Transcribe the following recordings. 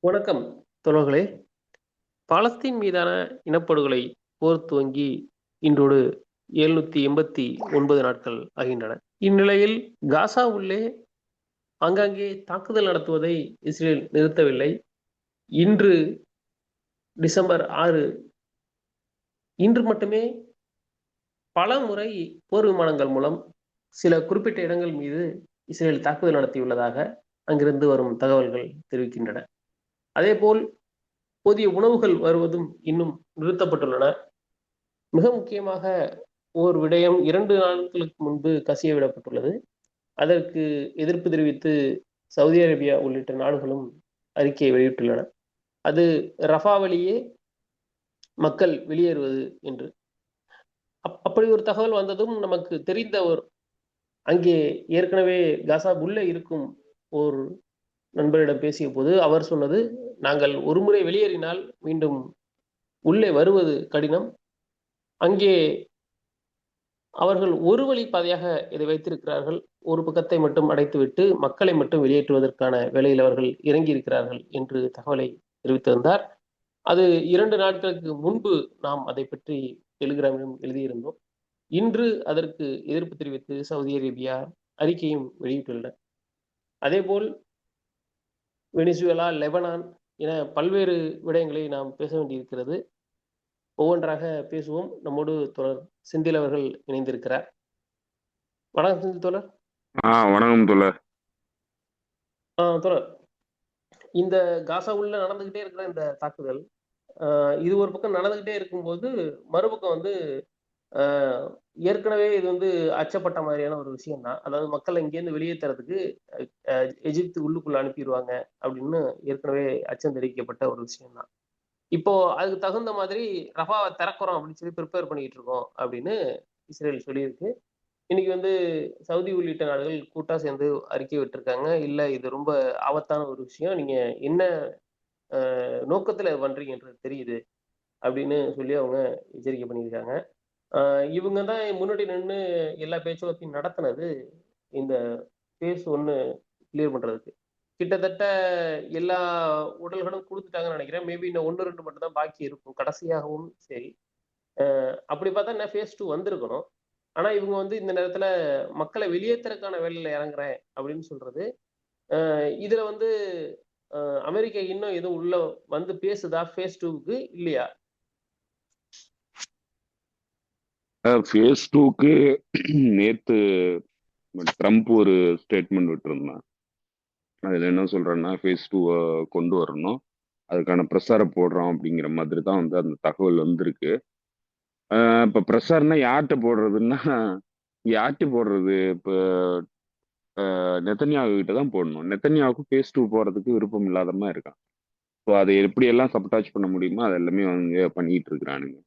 வணக்கம் தோழர்களே. பாலஸ்தீன் மீதான இனப்படுகொலை போர் துவங்கி இன்றோடு 789 நாட்கள் ஆகின்றன. இந்நிலையில் காசா உள்ளே ஆங்காங்கே தாக்குதல் நடத்துவதை இஸ்ரேல் நிறுத்தவில்லை. இன்று டிசம்பர் 6 இன்று மட்டுமே பல முறை போர் விமானங்கள் மூலம் சில குறிப்பிட்ட இடங்கள் மீது இஸ்ரேல் தாக்குதல் நடத்தியுள்ளதாக அங்கிருந்து வரும் தகவல்கள் தெரிவிக்கின்றன. அதேபோல் போதிய உணவுகள் வருவதும் இன்னும் நிறுத்தப்பட்டுள்ளன. மிக முக்கியமாக ஓர் விடயம் 2 நாட்களுக்கு முன்பு கசிய விடப்பட்டுள்ளது. அதற்கு எதிர்ப்பு தெரிவித்து சவுதி அரேபியா உள்ளிட்ட நாடுகளும் அறிக்கையை வெளியிட்டுள்ளன. அது ரஃபா வழியே மக்கள் வெளியேறுவது என்று. அப்படி ஒரு தகவல் வந்ததும் நமக்கு தெரிந்த அங்கே ஏற்கனவே காசா உள்ளே இருக்கும் ஒரு நண்பரிடம் பேசிய போது அவர் சொன்னது, நாங்கள் ஒருமுறை வெளியேறினால் மீண்டும் உள்ளே வருவது கடினம். அங்கே அவர்கள் ஒரு வழி பாதையாக இதை வைத்திருக்கிறார்கள். ஒரு பக்கத்தை மட்டும் அடைத்துவிட்டு மக்களை மட்டும் வெளியேற்றுவதற்கான வேலையில் அவர்கள் இறங்கி இருக்கிறார்கள் என்று தகவலை தெரிவித்திருந்தார். அது 2 நாட்களுக்கு முன்பு நாம் அதை பற்றி டெலிகிராமிலும் எழுதியிருந்தோம். இன்று அதற்கு எதிர்ப்பு தெரிவித்து சவுதி அரேபியா அறிக்கையும் வெளியிட்டுள்ளனர். அதேபோல் வெனிசுவேலா, லெபனான் என பல்வேறு விடயங்களை நாம் பேச வேண்டியிருக்கிறது. ஒவ்வொன்றாக பேசுவோம். நம்மோடு தோழர் செந்தில் அவர்கள் இணைந்திருக்கிறார். வணக்கம் செந்தில் தோழர். வணக்கம் தோழர். தோழர், இந்த காசா உள்ள நடந்துகிட்டே இருக்கிற இந்த தாக்குதல் இது ஒரு பக்கம் நடந்துகிட்டே இருக்கும்போது மறுபக்கம் வந்து ஏற்கனவே இது வந்து அச்சப்பட்ட மாதிரியான ஒரு விஷயம் தான். அதாவது மக்களை இங்கேருந்து வெளியேற்றுறதுக்கு எகிப்து உள்ளுக்குள்ள அனுப்பிடுவாங்க அப்படின்னு ஏற்கனவே அச்சம் தெரிவிக்கப்பட்ட ஒரு விஷயம் தான். இப்போ அதுக்கு தகுந்த மாதிரி ரஃபாவை திறக்கிறோம் அப்படின்னு சொல்லி ப்ரிப்பேர் பண்ணிட்டு இருக்கோம் அப்படின்னு இஸ்ரேல் சொல்லியிருக்கு. இன்னைக்கு வந்து சவுதி உள்ளிட்ட நாடுகள் கூட்டா சேர்ந்து அறிக்கை விட்டுருக்காங்க. இல்ல இது ரொம்ப ஆபத்தான ஒரு விஷயம், நீங்க என்ன நோக்கத்துல பண்றீங்கன்றது தெரியுது அப்படின்னு சொல்லி அவங்க எச்சரிக்கை பண்ணியிருக்காங்க. இவங்க தான் முன்னாடி நின்று எல்லா பேச்சுவார்த்தையும் நடத்தினது இந்த ஃபேஸ் 1 கிளியர் பண்றதுக்கு. கிட்டத்தட்ட எல்லா உடல்களும் கொடுத்துட்டாங்கன்னு நினைக்கிறேன். மேபி இந்த 1, 2 மட்டும் தான் பாக்கி இருக்கும் கடைசியாகவும். சரி, அப்படி பார்த்தா என்ன ஃபேஸ் 2 வந்திருக்கணும். ஆனா இவங்க வந்து இந்த நேரத்துல மக்களை வெளியேற்றுறதுக்கான வேலையில இறங்குறேன் அப்படின்னு சொல்றது. இதுல வந்து அமெரிக்கா இன்னும் எதுவும் உள்ள வந்து பேசுதா ஃபேஸ் 2க்கு இல்லையா? ஃபேஸ் 2க்கு நேத்து ட்ரம்ப் ஒரு ஸ்டேட்மெண்ட் விட்டுருந்தான். அதுல என்ன சொல்றேன்னா, ஃபேஸ் 2 கொண்டு வரணும், அதுக்கான பிரசார போடுறோம் அப்படிங்கிற மாதிரி தான் வந்து அந்த தகவல் வந்திருக்கு. இப்ப பிரசாரம்னா யார்கிட்ட போடுறதுன்னா, யார்கிட்ட போடுறது? இப்ப நெத்தன்யாகு கிட்ட தான் போடணும். நெத்தன்யாவுக்கு ஃபேஸ் 2 போறதுக்கு விருப்பம் இல்லாத மாதிரி இருக்கான். ஸோ அதை எப்படியெல்லாம் சப்டாச் பண்ண முடியுமோ அது எல்லாமே அவங்க பண்ணிட்டு இருக்கிறானுங்க.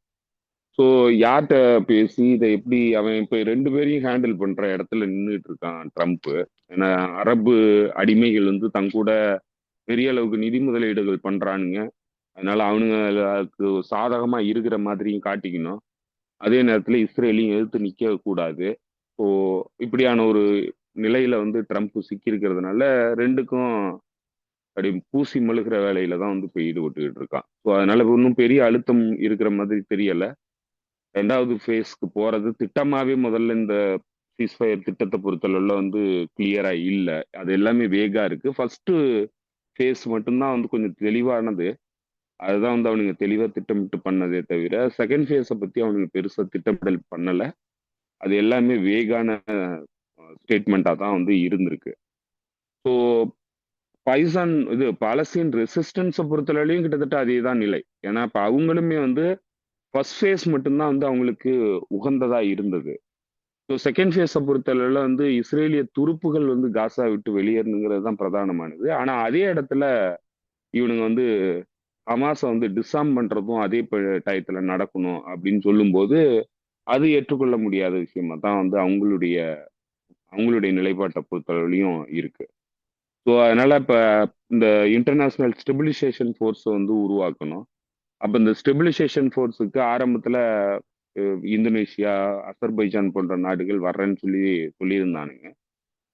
ஸோ யார்கிட்ட பேசி இதை எப்படி அவன் இப்போ 2 பேரையும் ஹேண்டில் பண்ற இடத்துல நின்றுட்டு இருக்கான் ட்ரம்ப். ஏன்னா அரபு அடிமைகள் வந்து தங்கூட பெரிய அளவுக்கு நிதி முதலீடுகள் பண்றானுங்க. அதனால அவனுங்க அதுக்கு சாதகமா இருக்கிற மாதிரியும் காட்டிக்கணும். அதே நேரத்துல இஸ்ரேலையும் எதிர்த்து நிக்க கூடாது. ஸோ இப்படியான ஒரு நிலையில வந்து ட்ரம்ப் சிக்கி இருக்கிறதுனால ரெண்டுக்கும் அப்படி பூசி மழுகிற வேலையில தான் வந்து போய் ஈடுபட்டுக்கிட்டு இருக்கான். ஸோ அதனால இன்னும் பெரிய அழுத்தம் இருக்கிற மாதிரி தெரியல. 2வது ஃபேஸ்க்கு போறது திட்டமாவே முதல்ல இந்த சீஸ்ஃபயர் திட்டத்தை பொறுத்தளவுல வந்து கிளியரா இல்ல. அது எல்லாமே வேகா இருக்கு. ஃபர்ஸ்ட் ஃபேஸ் மட்டும்தான் வந்து கொஞ்சம் தெளிவானது. அதுதான் வந்து அவனுங்க தெளிவா திட்டமிட்டு பண்ணதே தவிர செகண்ட் ஃபேஸை பத்தி அவனுங்க பெருசா திட்டமிடல் பண்ணல. அது எல்லாமே வேகான ஸ்டேட்மெண்டா தான் வந்து இருந்திருக்கு. ஸோ பாலஸ்தீன் ரெசிஸ்டன்ஸை பொறுத்தளவுலையும் கிட்டத்தட்ட அதே தான் நிலை. ஏன்னா இப்ப அவங்களுமே வந்து ஃபர்ஸ்ட் ஃபேஸ் மட்டும்தான் வந்து அவங்களுக்கு உகந்ததா இருந்தது. ஸோ செகண்ட் ஃபேஸை பொறுத்தளவுல வந்து இஸ்ரேலிய துருப்புகள் வந்து காசா விட்டு வெளியேறணுங்கிறது தான் பிரதானமானது. ஆனா அதே இடத்துல இவனுங்க வந்து ஹமாஸை வந்து டிஸ்ஆர்ம் பண்றதும் அதே டயத்துல நடக்கணும் அப்படின்னு சொல்லும்போது அது ஏற்றுக்கொள்ள முடியாத விஷயமா தான் வந்து அவங்களுடைய அவங்களுடைய நிலைப்பாட்டை பொறுத்தளவுலையும் இருக்கு. ஸோ அதனால இப்ப இந்த இன்டர்நேஷனல் ஸ்டெபிலைசேஷன் ஃபோர்ஸை வந்து உருவாக்கணும். அப்ப இந்த ஸ்டெபிலைசேஷன் ஃபோர்ஸுக்கு ஆரம்பத்துல இந்தோனேஷியா, அசர்பைஜான் போன்ற நாடுகள் வர்றேன்னு சொல்லியிருந்தானுங்க.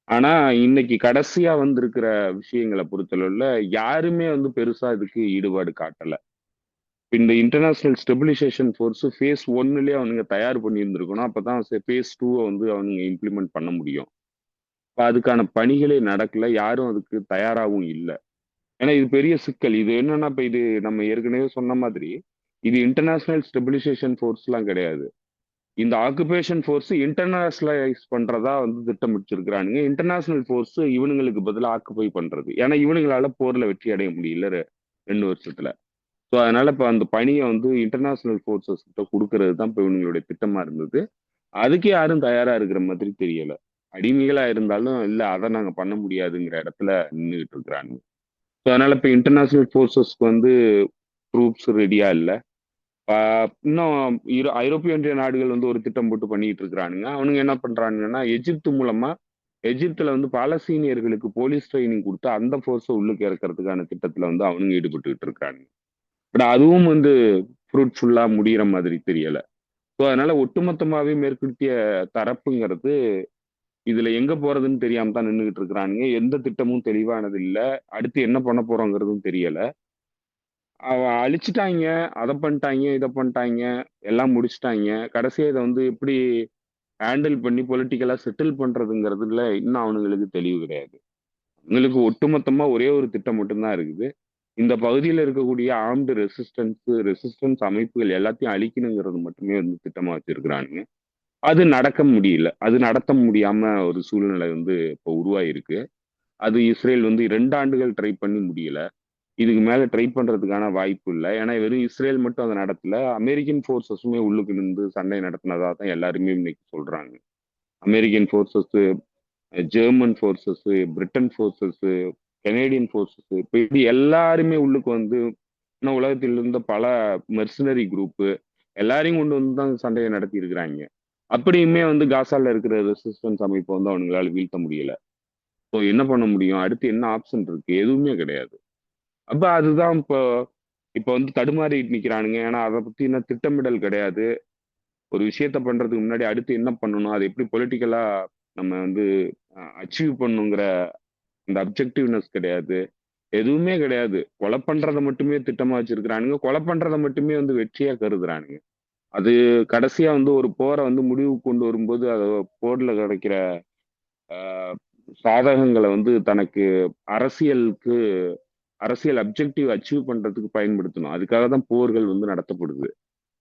ஆனா இன்னைக்கு கடைசியா வந்திருக்கிற விஷயங்களை பொறுத்தளவுல யாருமே வந்து பெருசா இதுக்கு ஈடுபாடு காட்டல. இந்த இன்டர்நேஷனல் ஸ்டெபிலைசேஷன் ஃபோர்ஸ் ஃபேஸ் ஒன்னுலயே அவனுங்க தயார் பண்ணி இருந்திருக்கணும். அப்பதான் ஃபேஸ் டூவை வந்து அவனுங்க இம்ப்ளிமெண்ட் பண்ண முடியும். இப்ப அதுக்கான பணிகளே நடக்கல, யாரும் அதுக்கு தயாராகவும் இல்லை. ஏன்னா இது பெரிய சிக்கல். இது என்னன்னா இப்ப இது நம்ம ஏற்கனவே சொன்ன மாதிரி இது இன்டர்நேஷனல் ஸ்டெபிலைசேஷன் ஃபோர்ஸ்லாம் கிடையாது. இந்த ஆக்குபேஷன் ஃபோர்ஸ் இன்டர்நேஷனலைஸ் பண்றதா வந்து திட்டமிட்டிருக்கிறானுங்க. இன்டர்நேஷனல் ஃபோர்ஸ் இவனுங்களுக்கு பதிலா ஆக்குபை பண்றது. ஏன்னா இவனுங்களால போர்ல வெற்றி அடைய முடியல 2 வருஷத்துல. ஸோ அதனால இப்ப அந்த பணியை வந்து இன்டர்நேஷனல் ஃபோர்ஸஸ் கிட்ட கொடுக்கறது தான் இப்ப இவங்களுடைய திட்டமா இருந்தது. அதுக்கு யாரும் தயாரா இருக்கிற மாதிரி தெரியல. அடிமைகளா இருந்தாலும் இல்ல அதை நாங்க பண்ண முடியாதுங்கிற இடத்துல நின்றுகிட்டு இருக்கிறாங்க. ஸோ அதனால இப்ப இன்டர்நேஷனல் ஃபோர்ஸஸ்க்கு வந்து ட்ரூப்ஸ் ரெடியா இல்ல. இன்னும் ஐரோப்பிய ஒன்றிய நாடுகள் வந்து ஒரு திட்டம் போட்டு பண்ணிட்டு இருக்கிறானுங்க. அவனுங்க என்ன பண்றானுங்கன்னா எகிப்து மூலமா எகிப்துல வந்து பாலஸ்தீனியர்களுக்கு போலீஸ் ட்ரைனிங் கொடுத்து அந்த ஃபோர்ஸை உள்ளுக்கு இறக்கறதுக்கான திட்டத்துல வந்து அவனுங்க ஈடுபட்டுக்கிட்டு இருக்காங்க. பட் அதுவும் வந்து ஃப்ரூட்ஃபுல்லா முடியிற மாதிரி தெரியல. ஸோ அதனால ஒட்டுமொத்தமாவே மேற்கத்திய தரப்புங்கிறது இதுல எங்க போறதுன்னு தெரியாம தான் நின்றுகிட்டு இருக்கிறானுங்க. எந்த திட்டமும் தெளிவானது இல்ல. அடுத்து என்ன பண்ண போறோங்கிறதும் தெரியல. அழிச்சிட்டாங்க, அதை பண்ணிட்டாங்க, இதை பண்ணிட்டாங்க, எல்லாம் முடிச்சிட்டாங்க. கடைசியா இதை வந்து எப்படி ஹேண்டில் பண்ணி பொலிட்டிக்கலா செட்டில் பண்றதுங்கிறதுல இன்னும் அவனுங்களுக்கு தெளிவு கிடையாது. அவங்களுக்கு ஒட்டுமொத்தமா ஒரே ஒரு திட்டம் மட்டும்தான் இருக்குது. இந்த பகுதியில் இருக்கக்கூடிய ஆர்ம்டு ரெசிஸ்டன்ஸ் அமைப்புகள் எல்லாத்தையும் அழிக்கணுங்கிறது மட்டுமே வந்து திட்டமா வச்சிருக்கிறானுங்க. அது நடக்க முடியல. அது நடத்த முடியாம ஒரு சூழ்நிலை வந்து இப்போ உருவாயிருக்கு. அது இஸ்ரேல் வந்து 2 ஆண்டுகள் ட்ரை பண்ணி முடியல. இதுக்கு மேல ட்ரை பண்றதுக்கான வாய்ப்பு இல்லை. ஏன்னா வெறும் இஸ்ரேல் மட்டும் அதை நடத்தல, அமெரிக்கன் ஃபோர்ஸஸுமே உள்ளுக்கு நின்று சண்டை நடத்தினதா தான் எல்லாருமே இன்னைக்கு சொல்றாங்க. American forces, German forces, Britain forces, Canadian forces, இப்படி எல்லாருமே உள்ளுக்கு வந்து இன்னும் உலகத்தில் இருந்த பல மெர்சனரி குரூப் எல்லாரையும் கொண்டு வந்து தான் சண்டையை நடத்தி இருக்கிறாங்க. அப்படியுமே வந்து காசால இருக்கிற ரெசிஸ்டன்ஸ் அமைப்பை வந்து அவங்களால வீழ்த்த முடியல. ஸோ என்ன பண்ண முடியும்? அடுத்து என்ன ஆப்ஷன் இருக்கு? எதுவுமே கிடையாது. அப்ப அதுதான் இப்போ இப்போ வந்து தடுமாறிட்டு நிக்கிறானுங்க. ஏன்னா அதை பத்தி என்ன திட்டமிடல் கிடையாது. ஒரு விஷயத்த பண்றதுக்கு முன்னாடி அடுத்து என்ன பண்ணணும், அதை எப்படி பொலிட்டிக்கலா நம்ம வந்து அச்சீவ் பண்ணுங்கிற அந்த அப்ஜெக்டிவ்னஸ் கிடையாது. எதுவுமே கிடையாது. கொலை பண்றதை மட்டுமே திட்டமா வச்சிருக்கிறானுங்க. கொலை பண்றதை மட்டுமே வந்து வெற்றியா கருதுறானுங்க. அது கடைசியா வந்து ஒரு போரை வந்து முடிவுக்கு கொண்டு வரும்போது அது போர்ல கிடைக்கிற ஆஹ், சாதகங்களை வந்து தனக்கு அரசியலுக்கு அரசியல் அப்ஜெக்டிவ் அச்சீவ் பண்றதுக்கு பயன்படுத்தணும். அதுக்காக தான் போர்கள் வந்து நடத்தப்படுது.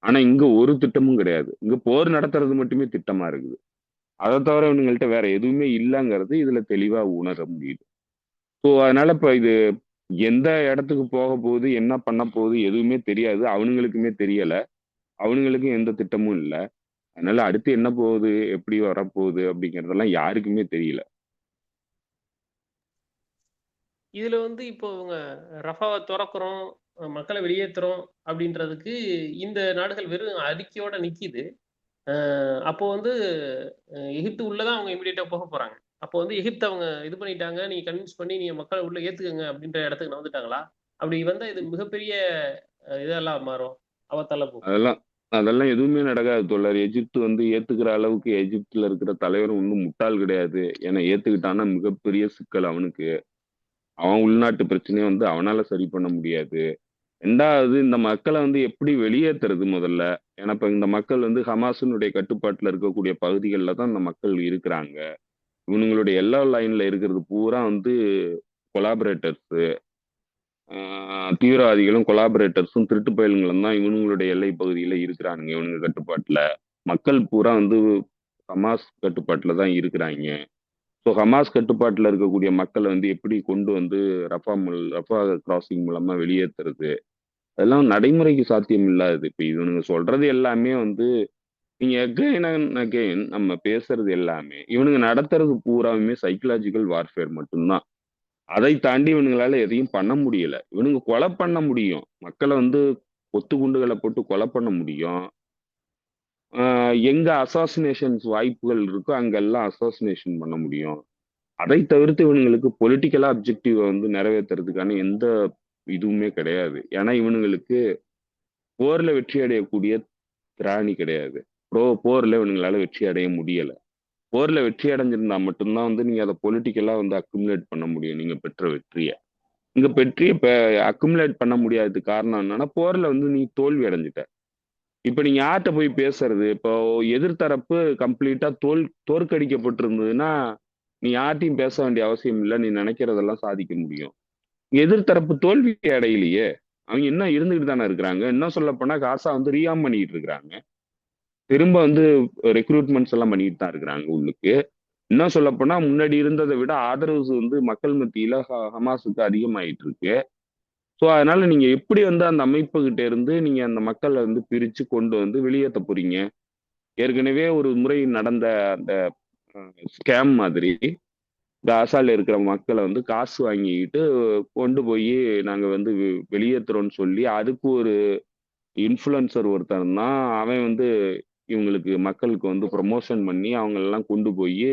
ஆனா இங்க ஒரு திட்டமும் கிடையாது. இங்க போர் நடத்துறது மட்டுமே திட்டமா இருக்குது. அதை தவிர இவனுங்கள்ட்ட வேற எதுவுமே இல்லைங்கிறது இதுல தெளிவா உணர முடியுது. ஸோ அதனால இப்ப இது எந்த இடத்துக்கு போக போகுது, என்ன பண்ண போகுது எதுவுமே தெரியாது. அவனுங்களுக்குமே தெரியல. அவனுங்களுக்கும் எந்த திட்டமும் இல்லை. அதனால அடுத்து என்ன போகுது, எப்படி வரப்போகுது அப்படிங்கறதெல்லாம் யாருக்குமே தெரியல. இதுல வந்து இப்போ இவங்க ரஃபாவை திறக்கிறோம், மக்களை வெளியேற்றுறோம் அப்படின்றதுக்கு இந்த நாடுகள் வெறும் அறிக்கையோட நிக்குது. அப்போ வந்து எகிப்து உள்ளதான் அவங்க இமீடியட்டா போக போறாங்க. அப்போ வந்து எகிப்து அவங்க இது பண்ணிட்டாங்க, நீங்க கன்வின்ஸ் பண்ணி நீங்க மக்களை உள்ள ஏத்துக்கங்க அப்படின்ற இடத்துக்கு வந்துட்டாங்களா? அப்படி வந்தா இது மிகப்பெரிய இதெல்லாம் மாறும், அவத்தால போகும். அதெல்லாம் அதெல்லாம் எதுவுமே நடக்காது தோழர். எகிப்து வந்து ஏத்துக்கிற அளவுக்கு எகிப்துல இருக்கிற தலைவர் ஒன்றும் முட்டாள் கிடையாது. ஏன்னா ஏத்துக்கிட்டான்னா மிகப்பெரிய சிக்கல் அவனுக்கு. அவன் உள்நாட்டு பிரச்சனையை வந்து அவனால சரி பண்ண முடியாது. ரெண்டாவது இந்த மக்களை வந்து எப்படி வெளியேத்துறது முதல்ல. ஏன்னா இப்ப இந்த மக்கள் வந்து ஹமாஸினுடைய கட்டுப்பாட்டுல இருக்கக்கூடிய பகுதிகளில் தான் இந்த மக்கள் இருக்கிறாங்க. இவனுங்களுடைய எல்லா லைன்ல இருக்கிறது பூரா வந்து கொலாபரேட்டர்ஸ், தீவிரவாதிகளும் கொலாபரேட்டர்ஸும் திருட்டு பயலுங்களும் தான் இவனுங்களுடைய எல்லை பகுதியில இருக்கிறானுங்க. இவனுங்க கட்டுப்பாட்டுல மக்கள் பூரா வந்து ஹமாஸ் கட்டுப்பாட்டுல தான் இருக்கிறாங்க. ஸோ ஹமாஸ் கட்டுப்பாட்டுல இருக்கக்கூடிய மக்களை வந்து எப்படி கொண்டு வந்து ரஃபா கிராசிங் மூலமா வெளியேற்றுறது, அதெல்லாம் நடைமுறைக்கு சாத்தியம் இல்லாதது. இப்ப இவனுங்க சொல்றது எல்லாமே வந்து நீங்க அகைன் அண்ட் அகைன் நம்ம பேசுறது எல்லாமே இவனுங்க நடத்துறது பூராவுமே சைக்கலாஜிக்கல் வார்ஃபேர் மட்டும்தான். அதை தாண்டி இவனுங்களால எதையும் பண்ண முடியல. இவனுங்க கொலை பண்ண முடியும், மக்களை வந்து கொத்து குண்டுகளை போட்டு கொலை பண்ண முடியும். எங்க அசாசினேஷன்ஸ் வாய்ப்புகள் இருக்கோ அங்கெல்லாம் அசாசினேஷன் பண்ண முடியும். அதை தவிர்த்து இவனுங்களுக்கு பொலிட்டிக்கலா அப்ஜெக்டிவ் வந்து நிறைவேற்றுறதுக்கான எந்த இதுவுமே கிடையாது. ஏன்னா இவனுங்களுக்கு போர்ல வெற்றி அடையக்கூடிய திராணி கிடையாது. போர்ல இவனுங்களால வெற்றி அடைய முடியல. போர்ல வெற்றி அடைஞ்சிருந்தா மட்டும்தான் வந்து நீங்க அதை பொலிட்டிக்கலா வந்து அக்குமுலேட் பண்ண முடியும் நீங்க பெற்ற வெற்றியை. இங்க வெற்றியை அக்குமுலேட் பண்ண முடியாததுக்கு காரணம் என்னன்னா போர்ல வந்து நீ தோல்வி அடைஞ்சிட்ட. இப்ப நீங்க யார்கிட்ட போய் பேசுறது? இப்போ எதிர்த்தரப்பு கம்ப்ளீட்டா தோற்கடிக்கப்பட்டிருந்ததுன்னா நீ யார்ட்டையும் பேச வேண்டிய அவசியம் இல்ல. நீ நினைக்கிறதெல்லாம் சாதிக்க முடியும். எதிர்த்தரப்பு தோல்வி அடையலையே. அவங்க இன்னும் இருந்துகிட்டு தானே இருக்கிறாங்க. இன்னும் சொல்லப் போனா காசா வந்து ரீஆர்ம் பண்ணிட்டு இருக்கிறாங்க. திரும்ப வந்து ரெக்ரூட்மெண்ட்ஸ் எல்லாம் பண்ணிட்டு தான் இருக்கிறாங்க உள்ளுக்கு. இன்னும் சொல்லப் போனா முன்னாடி இருந்ததை விட ஆதரவு வந்து மக்கள் மத்தியில ஹமாஸுக்கு அதிகமாயிட்டு இருக்கு. சோ அதனால நீங்க எப்படி வந்து அந்த அமைப்பு கிட்ட இருந்து நீங்க அந்த மக்களை வந்து பிரிச்சு கொண்டு வந்து வெளியேற்ற போறீங்க? ஏற்கனவே ஒரு முறை நடந்த அந்த ஸ்கேம் மாதிரி காசால இருக்கிற மக்களை வந்து காசு வாங்கிக்கிட்டு கொண்டு போய் நாங்க வந்து வெளியேற்றுறோம்னு சொல்லி அதுக்கு ஒரு இன்ஃப்ளூயன்சர் ஒருத்தன் தான் அவன் வந்து இவங்களுக்கு மக்களுக்கு வந்து ப்ரொமோஷன் பண்ணி அவங்க எல்லாம் கொண்டு போய்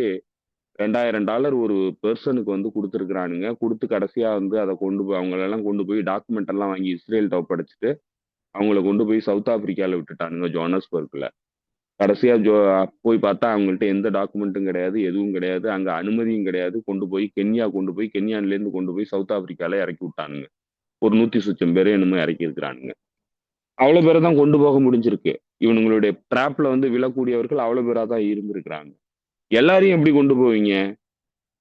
$2000 ஒரு பெர்சனுக்கு வந்து கொடுத்துருக்குறானுங்க. கொடுத்து கடைசியா வந்து அதை கொண்டு போய் அவங்களெல்லாம் கொண்டு போய் டாக்குமெண்ட் எல்லாம் வாங்கி இஸ்ரேல்ட்ட ஒப்படைச்சிட்டு அவங்கள கொண்டு போய் சவுத் ஆப்பிரிக்கால விட்டுட்டானுங்க, ஜோனஸ்பர்க்ல. கடைசியா போய் பார்த்தா அவங்கள்ட்ட எந்த டாக்குமெண்ட்டும் கிடையாது, எதுவும் கிடையாது, அங்க அனுமதியும் கிடையாது. கொண்டு போய் கென்யான்ல இருந்து கொண்டு போய் சவுத் ஆப்பிரிக்கால இறக்கி விட்டானுங்க. ஒரு 100 சொச்சம் பேரை என்னமோ இறக்கி இருக்கிறானுங்க. அவ்வளவு பேரை தான் கொண்டு போக முடிஞ்சிருக்கு. இவனுங்களுடைய ட்ராப்ல வந்து விழக்கூடியவர்கள் அவ்வளவு பேரா தான் இருந்திருக்கிறாங்க. எல்லாரையும் எப்படி கொண்டு போவீங்க?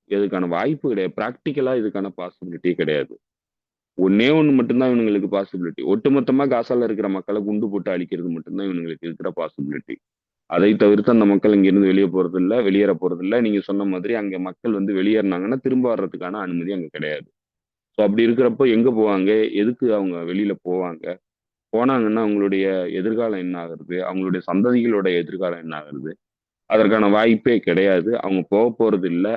இதுக்கான வாய்ப்பு கிடையாது. பிராக்டிக்கலா இதுக்கான பாசிபிலிட்டியே கிடையாது. ஒண்ணே ஒண்ணு மட்டும்தான் இவனுங்களுக்கு பாசிபிலிட்டி. ஒட்டுமொத்தமா காசால இருக்கிற மக்களை குண்டு போட்டு அழிக்கிறது மட்டும்தான் இவனுங்களுக்கு இருக்கிற பாசிபிலிட்டி. அதை தவிர்த்து அந்த மக்கள் இங்கிருந்து வெளியே போறது இல்ல, வெளியேற போறது இல்ல. நீங்க சொன்ன மாதிரி அங்க மக்கள் வந்து வெளியேறினாங்கன்னா திரும்ப வர்றதுக்கான அனுமதி அங்க கிடையாது. ஸோ அப்படி இருக்கிறப்போ எங்க போவாங்க? எதுக்கு அவங்க வெளியில போவாங்க? போனாங்கன்னா அவங்களுடைய எதிர்காலம் என்ன ஆகுறது? அவங்களுடைய சந்ததிகளோட எதிர்காலம் என்ன ஆகுறது? அதற்கான வாய்ப்பே கிடையாது. அவங்க போக போறது இல்ல.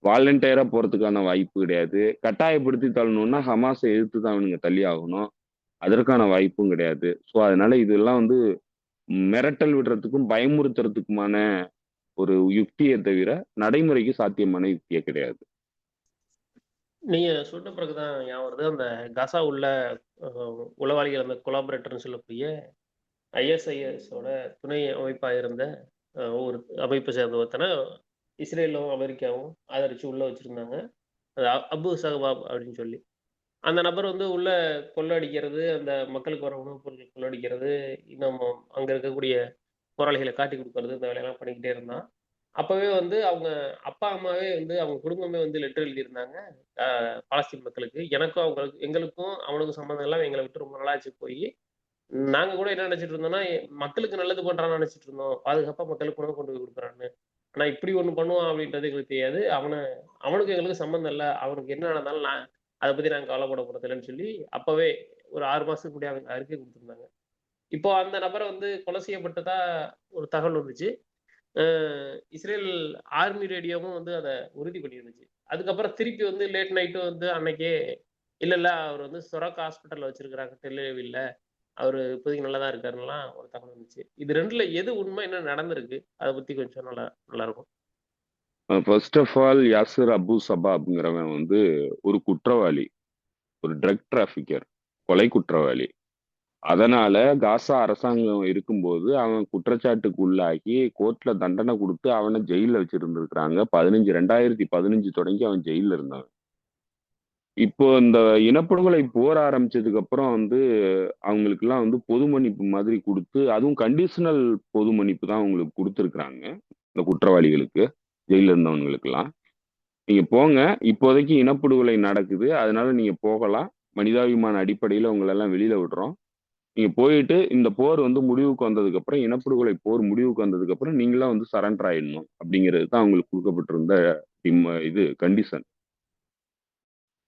வாலண்டியரா போறதுக்கான வாய்ப்பு கிடையாது. கட்டாயப்படுத்தி தள்ளணும்னா ஹமாஸை எதிர்த்து தான் அவனுங்க தள்ளி ஆகணும். அதற்கான வாய்ப்பும் கிடையாது. ஸோ அதனால இதெல்லாம் வந்து மிரட்டல் விடுறதுக்கும் பயமுறுத்துறதுக்குமான ஒரு யுக்தியை தவிர நடைமுறைக்கு சாத்தியமான யுக்தியே கிடையாது. நீங்க சொன்ன பிறகுதான் ஞாபகம் வருது. அந்த காசா உள்ள உளவாளிகள், அந்த கொலாபரேட்டர்னு சொல்லக்கூடிய ஐஎஸ்ஐஎஸோட துணை அமைப்பா இருந்த ஒரு அமைப்பை சேர்ந்த ஒருத்தனை இஸ்ரேலும் அமெரிக்காவும் ஆதரிச்சு உள்ள வச்சிருந்தாங்க. அது அபு சகபாப் அப்படின்னு சொல்லி. அந்த நபர் வந்து உள்ள கொள்ளடிக்கிறது, அந்த மக்களுக்கு வர உணவுப் பொருட்கள் கொள்ளடிக்கிறது, இன்னும் அங்க இருக்கக்கூடிய போராளிகளை காட்டி கொடுக்கறது, இந்த வேலையெல்லாம் பண்ணிக்கிட்டே இருந்தான். அப்பவே வந்து அவங்க அப்பா அம்மாவே வந்து அவங்க குடும்பமே வந்து லெட்டர் எழுதியிருந்தாங்க பாலஸ்தீன் மக்களுக்கு. எனக்கும் அவங்களுக்கு எங்களுக்கும் அவனுக்கும் சம்மந்தம் இல்லாம எங்களை விட்டு ரொம்ப நாளாச்சு போய். நாங்க கூட என்ன நினைச்சிட்டு இருந்தோம்னா, மக்களுக்கு நல்லது பண்றான்னு நினைச்சிட்டு இருந்தோம். பாதுகாப்பா மக்களுக்கு உணவு கொண்டு போய் கொடுக்குறான்னு. ஆனா இப்படி ஒண்ணு பண்ணுவான் அப்படின்றது எங்களுக்கு தெரியாது. அவனுக்கும் எங்களுக்கும் சம்மந்தம் இல்ல. அவனுக்கு என்ன நடந்தாலும் அதை பத்தி நாங்க கவலைப்பட போறது இல்லைன்னு சொல்லி அப்பவே ஒரு 6 மாசத்துக்கு முன்னாடி அவங்க அறிக்கை கொடுத்திருந்தாங்க. இப்போ அந்த நபரை வந்து கொலை செய்யப்பட்டதா ஒரு தகவல் வந்துச்சு. இஸ்ரேல் ஆர்மி ரேடியோவும் வந்து அதை உறுதி பண்ணியிருந்துச்சு. அதுக்கப்புறம் திருப்பி வந்து லேட் நைட்டும் வந்து அன்னைக்கே இல்ல அவர் வந்து சொரக்கா ஹாஸ்பிட்டல்ல வச்சிருக்கிறாங்க டெல்அவிவ்ல. அவரு இப்போதைக்கு நல்லா தான் இருக்காருன்னுலாம் ஒரு தகவல் வந்துச்சு. இது 2ல எது உண்மை? என்ன நடந்திருக்கு? அதை பத்தி கொஞ்சம் சொன்னா நல்லா இருக்கும். First of all Yasir Abu சபாப்ங்கிறவன் வந்து ஒரு குற்றவாளி, ஒரு ட்ரக் டிராபிக்கர், கொலை குற்றவாளி. அதனால காசா அரசாங்கம் இருக்கும்போது அவன் குற்றச்சாட்டுக்கு உள்ளாகி கோர்ட்ல தண்டனை கொடுத்து அவனை ஜெயில வச்சிருந்திருக்கிறாங்க. 2015 தொடங்கி அவன் ஜெயில இருந்தான். இப்போ இந்த இனப்படுகொலை போர் ஆரம்பிச்சதுக்கு அப்புறம் வந்து அவங்களுக்கு எல்லாம் வந்து பொது மன்னிப்பு மாதிரி கொடுத்து, அதுவும் கண்டிஷனல் பொது மன்னிப்பு தான் அவங்களுக்கு கொடுத்துருக்குறாங்க. இந்த குற்றவாளிகளுக்கு, ஜெயில இருந்தவங்களுக்கு எல்லாம் நீங்க போங்க, இப்போதைக்கு இனப்படுகொலை நடக்குது, அதனால நீங்க போகலாம், மனிதாபிமான அடிப்படையில உங்களை எல்லாம் வெளியில விடுறோம். நீங்க போயிட்டு இந்த போர் வந்து முடிவுக்கு வந்ததுக்கு அப்புறம், இனப்படுகொலை போர் முடிவுக்கு வந்ததுக்கு அப்புறம் நீங்களாம் வந்து சரண்டர் ஆயிடணும் அப்படிங்கிறது தான் அவங்களுக்கு கொடுக்கப்பட்டிருந்த இது கண்டிஷன்.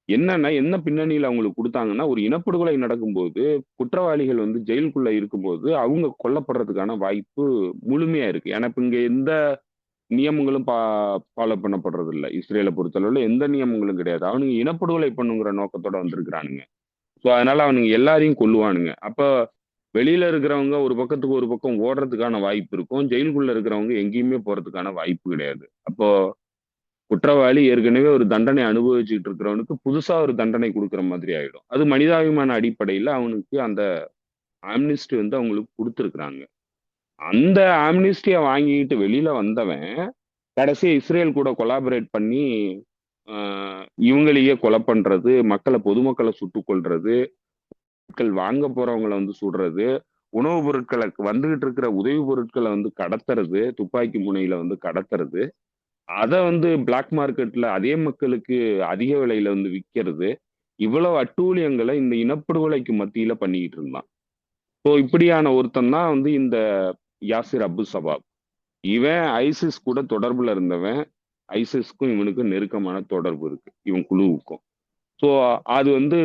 என்னன்னா என்ன பின்னணியில அவங்களுக்கு கொடுத்தாங்கன்னா, ஒரு இனப்படுகொலை நடக்கும்போது குற்றவாளிகள் வந்து ஜெயிலுக்குள்ள இருக்கும்போது அவங்க கொல்லப்படுறதுக்கான வாய்ப்பு முழுமையா இருக்கு. ஏன்னா இப்ப இங்க எந்த நியமங்களும் ஃபாலோ பண்ணப்படுறது இல்ல. இஸ்ரேலை பொறுத்தளவுல எந்த நியமங்களும் கிடையாது. அவனுங்க இனப்படுகொலை பண்ணுங்கிற நோக்கத்தோட வந்திருக்கிறானுங்க. ஸோ அதனால அவனுங்க எல்லாரையும் கொல்லுவானுங்க. அப்ப வெளியில இருக்கிறவங்க ஒரு பக்கத்துக்கு ஒரு பக்கம் ஓடுறதுக்கான வாய்ப்பு இருக்கும். ஜெயிலுக்குள்ள இருக்கிறவங்க எங்கேயுமே போறதுக்கான வாய்ப்பு கிடையாது. அப்போ குற்றவாளி ஏற்கனவே ஒரு தண்டனை அனுபவிச்சுட்டு இருக்கிறவனுக்கு புதுசா ஒரு தண்டனை கொடுக்குற மாதிரி ஆயிடும். அது மனிதாபிமான அடிப்படையில அவனுக்கு அந்த ஆம்னிஸ்டி வந்து அவங்களுக்கு கொடுத்துருக்குறாங்க. அந்த ஆம்னிஸ்டியை வாங்கிட்டு வெளியில வந்தவன் கடைசியா இஸ்ரேல் கூட கொலாபரேட் பண்ணி இவங்களையே கொலை பண்றது, பொதுமக்களை சுட்டுக் கொல்றது, மக்கள் வாங்க போறவங்களை வந்து சுடுறது, உணவுப் பொருட்களை வந்துகிட்டு இருக்கிற உதவி பொருட்களை வந்து கடத்துறது, துப்பாக்கி முனையில வந்து கடத்துறது, அதை வந்து பிளாக் மார்க்கெட்ல அதே மக்களுக்கு அதிக விலையில வந்து விற்கிறது, இவ்வளவு அட்டூழியங்களை இந்த இனப்படுகொலைக்கு மத்தியில பண்ணிக்கிட்டு இருந்தான். ஸோ இப்படியான ஒருத்தன் தான் வந்து இந்த யாசிர் அபு சபாப். இவன் ஐசிஸ் கூட தொடர்புல இருந்தவன். ஐசிஸ்க்கும் இவனுக்கும் நெருக்கமான தொடர்பு இருக்கு, இவன் குழுவுக்கும். ஸோ அது வந்து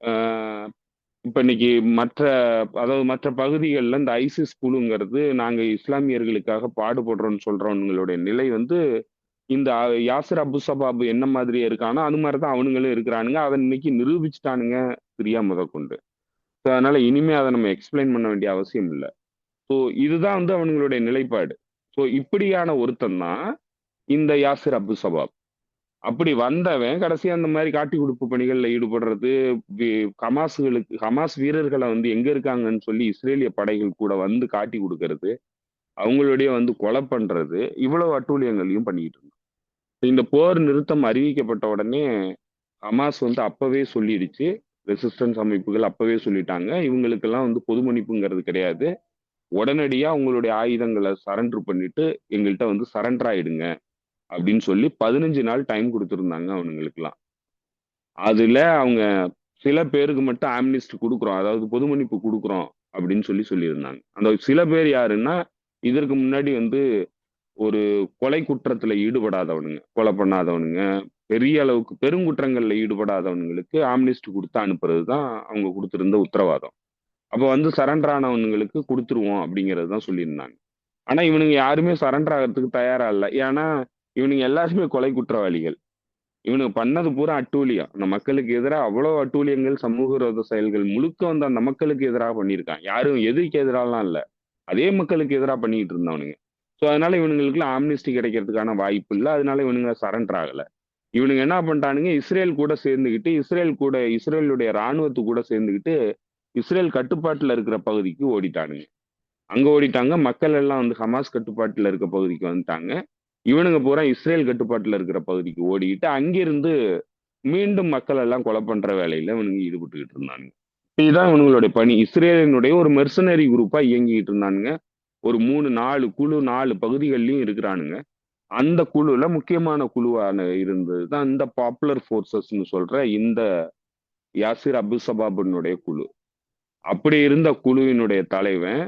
ஆஹ், இப்ப இன்னைக்கு மற்ற பகுதிகளில் இந்த ஐசிஸ் குழுங்கிறது நாங்க இஸ்லாமியர்களுக்காக பாடுபடுறோம்னு சொல்றவங்களுடைய நிலை வந்து இந்த யாசிர் அபு சபாப் என்ன மாதிரியே இருக்கானோ அது மாதிரிதான் அவனுங்களும் இருக்கிறானுங்க. அதை இன்னைக்கு நிரூபிச்சுட்டானுங்க சிரியா முதற்கொண்டு. ஸோ அதனால இனிமே அதை நம்ம எக்ஸ்பிளைன் பண்ண வேண்டிய அவசியம் இல்லை. ஸோ இதுதான் வந்து அவனுங்களுடைய நிலைப்பாடு. ஸோ இப்படியான ஒருத்தன் தான் இந்த யாசிர் அபு சபாப். அப்படி வந்தவன் கடைசியா அந்த மாதிரி காட்டி கொடுப்பு பணிகள்ல ஈடுபடுறது, ஹமாஸ் வீரர்களை வந்து எங்க இருக்காங்கன்னு சொல்லி இஸ்ரேலிய படைகள் கூட வந்து காட்டி கொடுக்கறது, அவங்களுடைய வந்து கொலை பண்றது, இவ்வளவு அட்டூழியங்களையும் பண்ணிட்டு இருந்தான். இந்த போர் நிறுத்தம் அறிவிக்கப்பட்ட உடனே ஹமாஸ் வந்து அப்பவே சொல்லிடுச்சு, ரெசிஸ்டன்ஸ் அமைப்புகள் அப்பவே சொல்லிட்டாங்க, இவங்களுக்கெல்லாம் வந்து பொது மன்னிப்புங்கிறது கிடையாது, உடனடியா உங்களுடைய ஆயுதங்களை சரண்டர் பண்ணிட்டு எங்கள்கிட்ட வந்து சரண்டர் ஆயிடுங்க அப்படின்னு சொல்லி 15 நாள் டைம் கொடுத்துருந்தாங்க அவனுங்களுக்குலாம். அதுல அவங்க சில பேருக்கு மட்டும் ஆம்னிஸ்ட் கொடுக்குறோம், அதாவது பொது மன்னிப்பு கொடுக்குறோம் அப்படின்னு சொல்லியிருந்தாங்க. அந்த சில பேர் யாருன்னா, இதற்கு முன்னாடி வந்து ஒரு கொலை குற்றத்துல ஈடுபடாதவனுங்க, கொலை பண்ணாதவனுங்க, பெரிய அளவுக்கு பெருங்குற்றங்கள்ல ஈடுபடாதவனுங்களுக்கு ஆம்னிஸ்ட் கொடுத்து அனுப்புறது தான் அவங்க கொடுத்திருந்த உத்தரவாதம். அப்ப வந்து சரண்டர் ஆனவனுங்களுக்கு கொடுத்துருவோம் அப்படிங்கிறது தான் சொல்லியிருந்தாங்க. ஆனா இவனுங்க யாருமே சரண்டர் ஆகிறதுக்கு தயாரா இல்லை. ஏன்னா இவனுங்க எல்லாருமே கொலை குற்றவாளிகள். இவனுக்கு பண்ணது பூரா அட்டூழியம். அந்த மக்களுக்கு எதிராக அவ்வளவு அட்டூழியங்கள், சமூக விரோத செயல்கள் முழுக்க வந்து அந்த மக்களுக்கு எதிராக பண்ணியிருக்கான். யாரும் எதிரிக்கு எதிராலாம் இல்ல, அதே மக்களுக்கு எதிராக பண்ணிட்டு இருந்தவனுங்க. ஸோ அதனால இவனுங்களுக்குலாம் ஆம்னிஸ்டி கிடைக்கிறதுக்கான வாய்ப்பு இல்லை. அதனால இவனுங்க சரண்டர் ஆகல. இவனுங்க என்ன பண்ணிட்டானுங்க, இஸ்ரேல் கூட சேர்ந்துக்கிட்டு, இஸ்ரேலுடைய ராணுவத்து கூட சேர்ந்துக்கிட்டு இஸ்ரேல் கட்டுப்பாட்டுல இருக்கிற பகுதிக்கு ஓடிட்டானுங்க. அங்க ஓடிட்டாங்க. மக்கள் எல்லாம் வந்து ஹமாஸ் கட்டுப்பாட்டுல இருக்க பகுதிக்கு வந்துட்டாங்க. இவனுங்க பூரா இஸ்ரேல் கட்டுப்பாட்டுல இருக்கிற பகுதிக்கு ஓடிக்கிட்டு அங்கிருந்து மீண்டும் மக்கள் எல்லாம் கொலை பண்ற வேலையில இவனுங்க ஈடுபட்டுக்கிட்டு இருந்தானுங்க. இதுதான் இவனுங்களுடைய பணி. இஸ்ரேலினுடைய ஒரு மெர்சனரி குரூப்பா இயங்கிட்டு இருந்தானுங்க. ஒரு 3-4 குழு 4 பகுதிகள்லயும் இருக்கிறானுங்க. அந்த குழுல முக்கியமான குழுவான இருந்தது தான் இந்த பாப்புலர் போர்சஸ்ன்னு சொல்ற இந்த யாசிர் அபு சபாபினுடைய குழு. அப்படி இருந்த குழுவினுடைய தலைவன்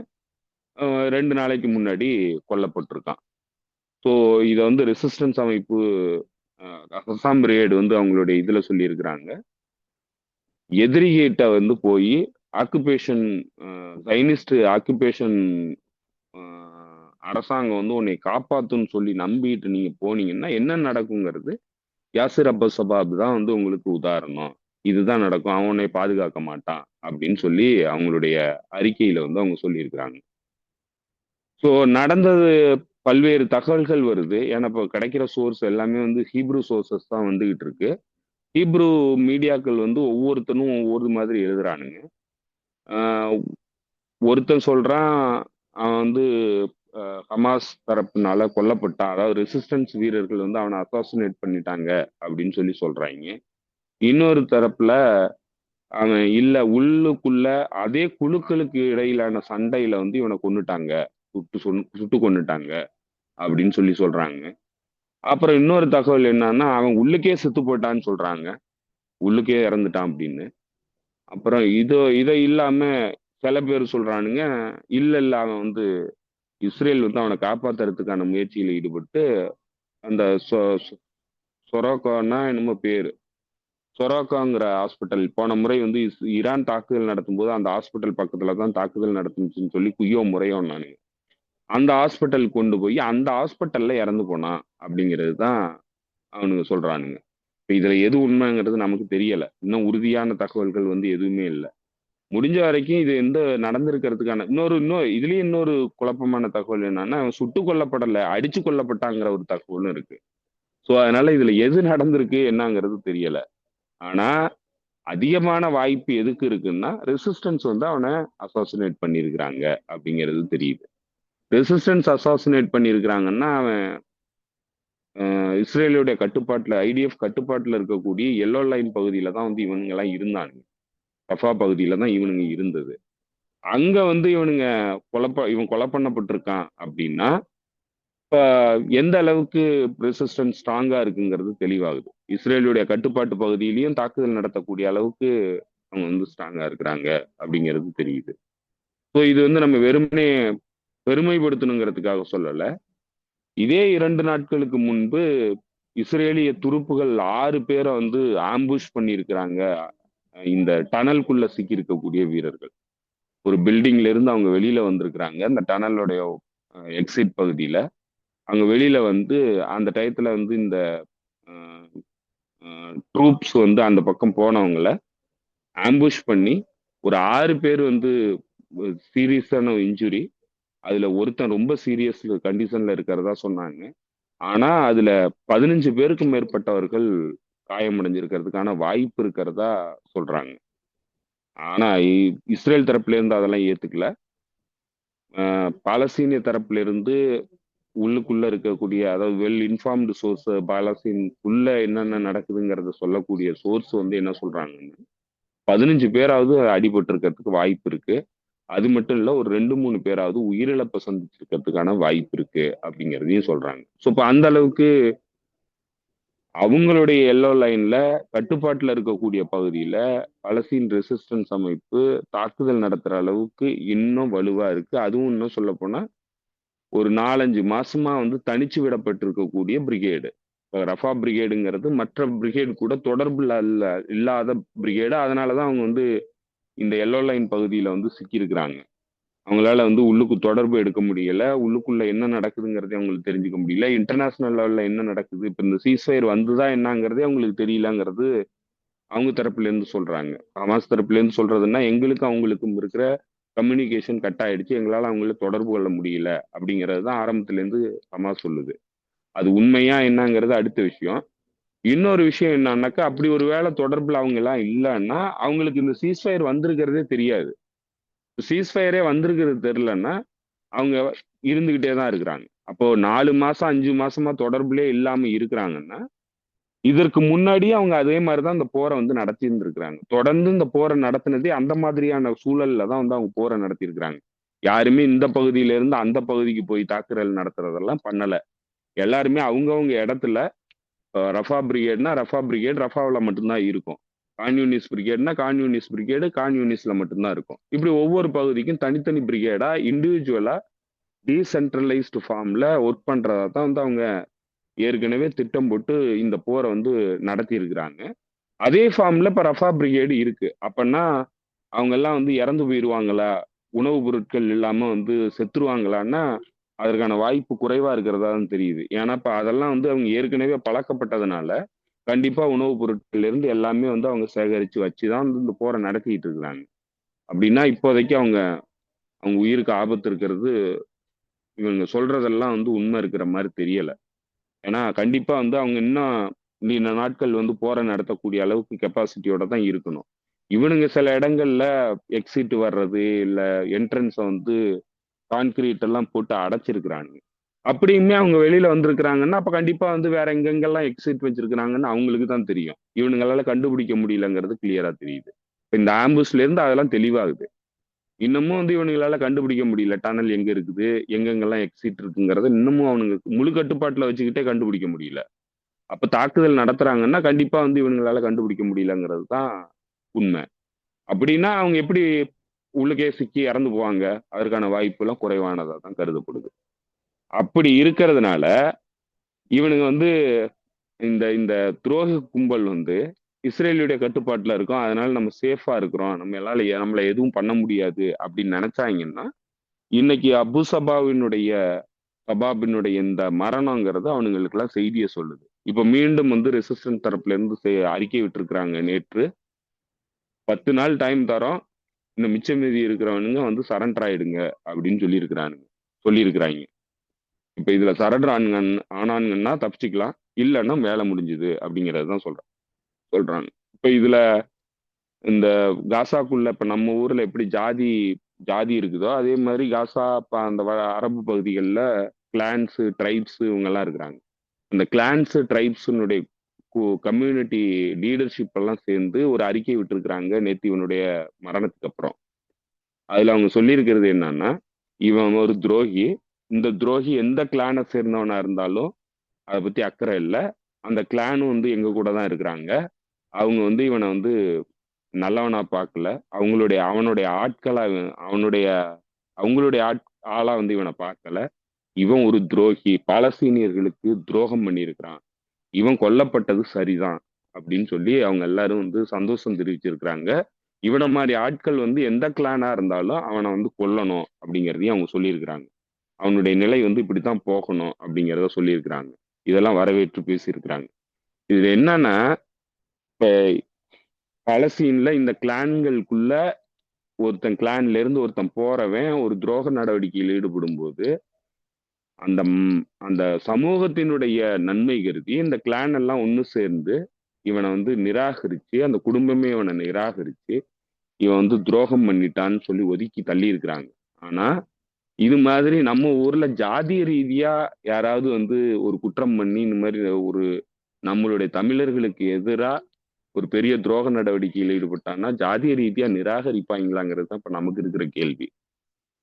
2 நாளைக்கு முன்னாடி கொல்லப்பட்டிருக்கான். ஸோ இதை வந்து ரெசிஸ்டன்ஸ் அமைப்பு அசாம் பிரிகேடு வந்து அவங்களுடைய இதுல சொல்லியிருக்கிறாங்க, எதிரிகிட்ட வந்து போய் ஆக்குபேஷன் சைனிஸ்ட் ஆக்குபேஷன் அரசாங்கம் வந்து உன்னை காப்பாத்துன்னு சொல்லி நம்பிட்டு நீங்க போனீங்கன்னா என்ன நடக்குங்கிறது யாசிர் அபு சபாப் தான் வந்து உங்களுக்கு உதாரணம். இதுதான் நடக்கும், அவன் உன்னை பாதுகாக்க மாட்டான் அப்படின்னு சொல்லி அவங்களுடைய அறிக்கையில வந்து அவங்க சொல்லியிருக்கிறாங்க. ஸோ நடந்தது பல்வேறு தகவல்கள் வருது. ஏன்னா இப்போ கிடைக்கிற சோர்ஸ் எல்லாமே வந்து ஹீப்ரூ சோர்சஸ் தான் வந்துகிட்டு இருக்கு. ஹீப்ரூ மீடியாக்கள் வந்து ஒவ்வொருத்தனும் ஒவ்வொரு மாதிரி எழுதுறானுங்க. ஒருத்தன் சொல்றான் அவன் வந்து ஹமாஸ் தரப்புனால கொல்லப்பட்டான், அதாவது ரெசிஸ்டன்ஸ் வீரர்கள் வந்து அவனை அசாசினேட் பண்ணிட்டாங்க அப்படின்னு சொல்றாங்க. இன்னொரு தரப்புல அவன் இல்ல, உள்ளுக்குள்ள அதே குழுக்களுக்கு இடையிலான சண்டையில வந்து இவனை கொன்னுட்டாங்க, சுட்டு கொன்னுட்டாங்க அப்படின்னு சொல்றாங்க. அப்புறம் இன்னொரு தகவல் என்னன்னா, அவன் உள்ளுக்கே செத்து போட்டான்னு சொல்றாங்க, உள்ளுக்கே இறந்துட்டான் அப்படின்னு. அப்புறம் இதை இல்லாம சில பேர் சொல்றானுங்க, இல்ல அவன் வந்து இஸ்ரேல் வந்து அவனை காப்பாத்துறதுக்கான முயற்சியில் ஈடுபட்டு அந்த சொரோக்கான்னா என்னமோ பேரு, சொரோக்காங்கிற ஹாஸ்பிட்டல் போன முறை வந்து ஈரான் தாக்குதல் நடத்தும் போது அந்த ஹாஸ்பிட்டல் பக்கத்துல தான் தாக்குதல் நடத்துச்சுன்னு சொல்லி குய்யோ முறையோ நானுங்க, அந்த ஹாஸ்பிட்டல் கொண்டு போய் அந்த ஹாஸ்பிட்டல்ல இறந்து போனான் அப்படிங்கிறது தான் அவனுங்க சொல்றானுங்க. இப்ப இதுல எது உண்மைங்கிறது நமக்கு தெரியல. இன்னும் உறுதியான தகவல்கள் வந்து எதுவுமே இல்லை. முடிஞ்ச வரைக்கும் இது எந்த நடந்திருக்கிறதுக்கான இதுலயும் இன்னொரு குழப்பமான தகவல் என்னன்னா, அவன் சுட்டு கொல்லப்படல, அடிச்சு கொல்லப்பட்டாங்கிற ஒரு தகவலும் இருக்கு. ஸோ அதனால இதுல எது நடந்திருக்கு என்னங்கிறது தெரியல. ஆனா அதிகமான வாய்ப்பு எதுக்கு இருக்குன்னா, ரெசிஸ்டன்ஸ் வந்து அவனை அசாசினேட் பண்ணியிருக்கிறாங்க அப்படிங்கிறது தெரியுது. ரெசிஸ்டன்ஸ் அசாசினேட் பண்ணியிருக்கிறாங்கன்னா அவன் இஸ்ரேலுடைய கட்டுப்பாட்டுல ஐடிஎஃப் கட்டுப்பாட்டுல இருக்கக்கூடிய எல்லோ லைன் பகுதியில தான் வந்து இவனுங்க எல்லாம் இருந்தானுங்க. ரஃபா பகுதியில தான் இவனுங்க இருந்தது. அங்க வந்து இவன் கொலை பண்ணப்பட்டிருக்கான் அப்படின்னா இப்ப எந்த அளவுக்கு ரெசிஸ்டன்ஸ் ஸ்ட்ராங்கா இருக்குங்கிறது தெளிவாகுது. இஸ்ரேலுடைய கட்டுப்பாட்டு பகுதியிலையும் தாக்குதல் நடத்தக்கூடிய அளவுக்கு அவங்க வந்து ஸ்ட்ராங்கா இருக்கிறாங்க அப்படிங்கிறது தெரியுது. ஸோ இது வந்து நம்ம வெறுமனே பெருமைப்படுத்தணுங்கிறதுக்காக சொல்லல. இதே 2 நாட்களுக்கு முன்பு இஸ்ரேலிய துருப்புகள் 6 பேரை வந்து ஆம்புஷ் பண்ணியிருக்கிறாங்க. இந்த டனல்குள்ள சிக்கி இருக்கக்கூடிய வீரர்கள் ஒரு பில்டிங்ல இருந்து அவங்க வெளியில வந்திருக்கிறாங்க. அந்த டனலோடைய எக்ஸிட் பகுதியில அங்க வெளியில வந்து அந்த டயத்துல வந்து இந்த ட்ரூப்ஸ் வந்து அந்த பக்கம் போனவங்கள ஆம்புஷ் பண்ணி ஒரு 6 பேர் வந்து சீரியஸான இன்ஜுரி. அதுல ஒருத்தன் ரொம்ப சீரியஸ் கண்டிஷன்ல இருக்கிறதா சொன்னாங்க. ஆனா அதுல 15 பேருக்கும் மேற்பட்டவர்கள் காயமடைஞ்சிருக்கிறதுக்கான வாய்ப்பு இருக்கிறதா சொல்றாங்க. ஆனா இஸ்ரேல் தரப்புல இருந்து அதெல்லாம் ஏத்துக்கல. பாலஸ்தீனிய தரப்புல இருந்து உள்ளுக்குள்ள இருக்கக்கூடிய அதாவது வெல் இன்ஃபார்ம்டு சோர்ஸ் பாலஸ்தீன் உள்ள என்னென்ன நடக்குதுங்கிறத சொல்லக்கூடிய சோர்ஸ் வந்து என்ன சொல்றாங்கன்னா 15 பேராவது அடிபட்டு இருக்கிறதுக்கு வாய்ப்பு இருக்கு. அது மட்டும் இல்ல ஒரு 2-3 பேராவது உயிரிழப்பை சந்திச்சிருக்கிறதுக்கான வாய்ப்பு இருக்கு அப்படிங்கிறதையும் சொல்றாங்க. ஸோ இப்போ அந்த அளவுக்கு அவங்களுடைய எல்லோ லைன்ல கட்டுப்பாட்டுல இருக்கக்கூடிய பகுதியில பலஸ்தீன் ரெசிஸ்டன்ஸ் அமைப்பு தாக்குதல் நடத்துற அளவுக்கு இன்னும் வலுவா இருக்கு. அதுவும் இன்னும் சொல்ல போனா ஒரு 4-5 மாசமா வந்து தனிச்சு விடப்பட்டிருக்கக்கூடிய பிரிகேடு. ரஃபா பிரிகேடுங்கிறது மற்ற பிரிகேடு கூட தொடர்புல இல்லாத பிரிகேடு. அதனாலதான் அவங்க வந்து இந்த எல்லோ லைன் பகுதியில வந்து சிக்கியிருக்கிறாங்க. அவங்களால வந்து உள்ளுக்கு தொடர்பு எடுக்க முடியல. உள்ளுக்குள்ள என்ன நடக்குதுங்கிறதே அவங்களுக்கு தெரிஞ்சுக்க முடியல. இன்டர்நேஷனல் லெவல்ல என்ன நடக்குது இப்ப இந்த சீஸ்ஃபயர் வந்துதான் என்னங்கிறதே அவங்களுக்கு தெரியலங்கிறது அவங்க தரப்புல இருந்து சொல்றாங்க. ஹமாஸ் தரப்புல இருந்து சொல்றதுன்னா எங்களுக்கும் அவங்களுக்கும் இருக்கிற கம்யூனிகேஷன் கட் ஆயிடுச்சு, எங்களால அவங்கள தொடர்பு கொள்ள முடியல அப்படிங்கிறது தான் ஆரம்பத்துல இருந்து ஹமாஸ் சொல்லுது. அது உண்மையா என்னங்கிறது அடுத்த விஷயம். இன்னொரு விஷயம் என்னன்னாக்கா அப்படி ஒரு வேளை தொடர்புல அவங்க எல்லாம் இல்லைன்னா அவங்களுக்கு இந்த சீஸ்ஃபயர் வந்திருக்கிறதே தெரியாது. சீஸ்ஃபயரே வந்திருக்கிறது தெரியலன்னா அவங்க இருந்துகிட்டே தான் இருக்கிறாங்க. அப்போ 4 மாசம் 5 மாசமா தொடர்புலயே இல்லாம இருக்கிறாங்கன்னா இதற்கு முன்னாடியே அவங்க அதே மாதிரிதான் இந்த போரை வந்து நடத்தி இருந்திருக்கிறாங்க. தொடர்ந்து இந்த போரை நடத்தினதே அந்த மாதிரியான சூழல்ல தான் வந்து அவங்க போரை நடத்தி இருக்கிறாங்க. யாருமே இந்த பகுதியில இருந்து அந்த பகுதிக்கு போய் தாக்குதல் நடத்துறதெல்லாம் பண்ணல. எல்லாருமே அவங்கவங்க இடத்துல ரஃபா பிரிகேட்னா ரஃபா பிரிகேட் ரஃபாவில மட்டும்தான் இருக்கும். கான்யூனிஸ் பிரிகேட்னா கான்யூனிஸ் பிரிகேடு கான்யூனிஸ்ல மட்டும்தான் இருக்கும். இப்படி ஒவ்வொரு பகுதிக்கும் தனித்தனி பிரிகேடா இண்டிவிஜுவலா டீசென்ட்ரலைஸ்டு ஃபார்ம்ல ஒர்க் பண்றதா தான் வந்து அவங்க ஏற்கனவே திட்டம் போட்டு இந்த போரை வந்து நடத்தி இருக்கிறாங்க. அதே ஃபார்ம்ல இப்ப ரஃபா பிரிகேடு இருக்கு. அப்பன்னா அவங்க எல்லாம் வந்து இறந்து போயிருவாங்களா, உணவுப் பொருட்கள் இல்லாம வந்து செத்துருவாங்களான்னா அதற்கான வாய்ப்பு குறைவா இருக்கிறதா தான் தெரியுது. ஏன்னா இப்ப அதெல்லாம் வந்து அவங்க ஏற்கனவே பழக்கப்பட்டதுனால கண்டிப்பா உணவுப் பொருட்கள்ல இருந்து எல்லாமே வந்து அவங்க சேகரிச்சு வச்சுதான் வந்து இந்த போரை நடத்திட்டு இருக்கிறாங்க. அப்படின்னா இப்போதைக்கு அவங்க அவங்க உயிருக்கு ஆபத்து இருக்கிறது இவங்க சொல்றதெல்லாம் வந்து உண்மை இருக்கிற மாதிரி தெரியல. ஏன்னா கண்டிப்பா வந்து அவங்க இன்னும் நீண்ட நாட்கள் வந்து போரை நடத்தக்கூடிய அளவுக்கு கெப்பாசிட்டியோட தான் இருக்கணும். இவனுங்க சில இடங்கள்ல எக்ஸிட் வர்றது இல்ல என்ட்ரன்ஸை வந்து கான்கிரீட் எல்லாம் போட்டு அடைச்சிருக்கிறாங்க. அப்படியுமே அவங்க வெளியில வந்திருக்கிறாங்கன்னா அப்ப கண்டிப்பா வந்து வேற எங்கெங்கெல்லாம் எக்ஸிட் வச்சிருக்கிறாங்கன்னு அவங்களுக்கு தான் தெரியும். இவனுங்களால கண்டுபிடிக்க முடியலங்கிறது கிளியரா தெரியுது. இப்ப இந்த ஆம்புஸ்ல இருந்து அதெல்லாம் தெளிவாகுது. இன்னமும் வந்து இவனுங்களால கண்டுபிடிக்க முடியல டனல் எங்க இருக்குது, எங்கெங்கெல்லாம் எக்ஸிட் இருக்குங்கிறத இன்னமும் அவனுங்க முழு கட்டுப்பாட்டுல வச்சுக்கிட்டே கண்டுபிடிக்க முடியல. அப்ப தாக்குதல் நடத்துறாங்கன்னா கண்டிப்பா வந்து இவனுங்களால கண்டுபிடிக்க முடியலங்கிறது தான் உண்மை. அப்படின்னா அவங்க எப்படி உள்ளுக்கே சிக்கி இறந்து போவாங்க? அதற்கான வாய்ப்பு எல்லாம் குறைவானதா தான் கருதப்படுது. அப்படி இருக்கிறதுனால இவனுங்க வந்து இந்த இந்த துரோக கும்பல் வந்து இஸ்ரேலுடைய கட்டுப்பாட்டுல இருக்கும், அதனால நம்ம சேஃபா இருக்கிறோம், நம்மள எதுவும் பண்ண முடியாது அப்படின்னு நினைச்சாங்கன்னா இன்னைக்கு சபாபினுடைய இந்த மரணங்கிறது அவனுங்களுக்கு எல்லாம் செய்தியை சொல்லுது. இப்ப மீண்டும் வந்து ரெசிஸ்டன்ட் தரப்புல இருந்து அறிக்கை விட்டுருக்காங்க. நேற்று 10 நாள் டைம் தரோம், இந்த மிச்ச மீதி இருக்கிறவனுங்க வந்து சரண்டர் ஆயிடுங்க அப்படின்னு சொல்லியிருக்கிறாங்க. இப்ப இதுல சரண்டர் ஆனாங்கன்னா தப்பிச்சுக்கலாம், இல்லைன்னா வேலை முடிஞ்சுது அப்படிங்கறதுதான் சொல்றாங்க. இப்ப இதுல இந்த காசாக்குள்ள இப்ப நம்ம ஊர்ல எப்படி ஜாதி ஜாதி இருக்குதோ அதே மாதிரி காசா அந்த அரபு பகுதிகளில் கிளான்ஸ் ட்ரைப்ஸ் இவங்க எல்லாம் இருக்கிறாங்க. அந்த கிளான்ஸ் ட்ரைப்ஸுனுடைய கம்யூனிட்டி லீடர்ஷிப் எல்லாம் சேர்ந்து ஒரு அறிக்கை விட்டுருக்குறாங்க நேத்து இவனுடைய மரணத்துக்கு அப்புறம். அதுல அவங்க சொல்லியிருக்கிறது என்னன்னா, இவன் ஒரு துரோகி. இந்த துரோகி எந்த கிளானை சேர்ந்தவனா இருந்தாலும் அதை பத்தி அக்கறை இல்லை. அந்த கிளானும் வந்து எங்க கூட தான் இருக்கிறாங்க. அவங்க வந்து இவனை வந்து நல்லவனா பார்க்கல. அவனுடைய ஆட்களா அவங்களுடைய ஆளா வந்து இவனை பார்க்கல. இவன் ஒரு துரோகி, பாலஸ்தீனியர்களுக்கு துரோகம் பண்ணியிருக்கிறான், இவன் கொல்லப்பட்டது சரிதான் அப்படின்னு சொல்லி அவங்க எல்லாரும் வந்து சந்தோஷம் தெரிவிச்சிருக்கிறாங்க. இவனை மாதிரி ஆட்கள் வந்து எந்த கிளானா இருந்தாலும் அவனை வந்து கொல்லணும் அப்படிங்கிறதையும் அவங்க சொல்லியிருக்கிறாங்க. அவனுடைய நிலை வந்து இப்படித்தான் போகணும் அப்படிங்கிறத சொல்லியிருக்கிறாங்க. இதெல்லாம் வரவேற்று பேசியிருக்கிறாங்க. இதுல என்னன்னா, இப்ப பலஸ்தீன்ல இந்த கிளான்களுக்குள்ள ஒருத்தன் கிளான்ல இருந்து ஒருத்தன் போறவன் ஒரு துரோக நடவடிக்கையில் ஈடுபடும் போது அந்த அந்த சமூகத்தினுடைய நன்மை கருதி இந்த கிளான் எல்லாம் ஒண்ணு சேர்ந்து இவனை வந்து நிராகரிச்சு, அந்த குடும்பமே இவனை நிராகரிச்சு, இவன் வந்து துரோகம் பண்ணிட்டான்னு சொல்லி ஒதுக்கி தள்ளி இருக்கிறாங்க. ஆனா இது மாதிரி நம்ம ஊர்ல ஜாதிய ரீதியா யாராவது வந்து ஒரு குற்றம் பண்ணி இந்த மாதிரி ஒரு நம்மளுடைய தமிழர்களுக்கு எதிரா ஒரு பெரிய துரோக நடவடிக்கையில் ஈடுபட்டான்னா ஜாதிய ரீதியா நிராகரிப்பாங்களாங்கிறது தான் இப்ப நமக்கு இருக்கிற கேள்வி.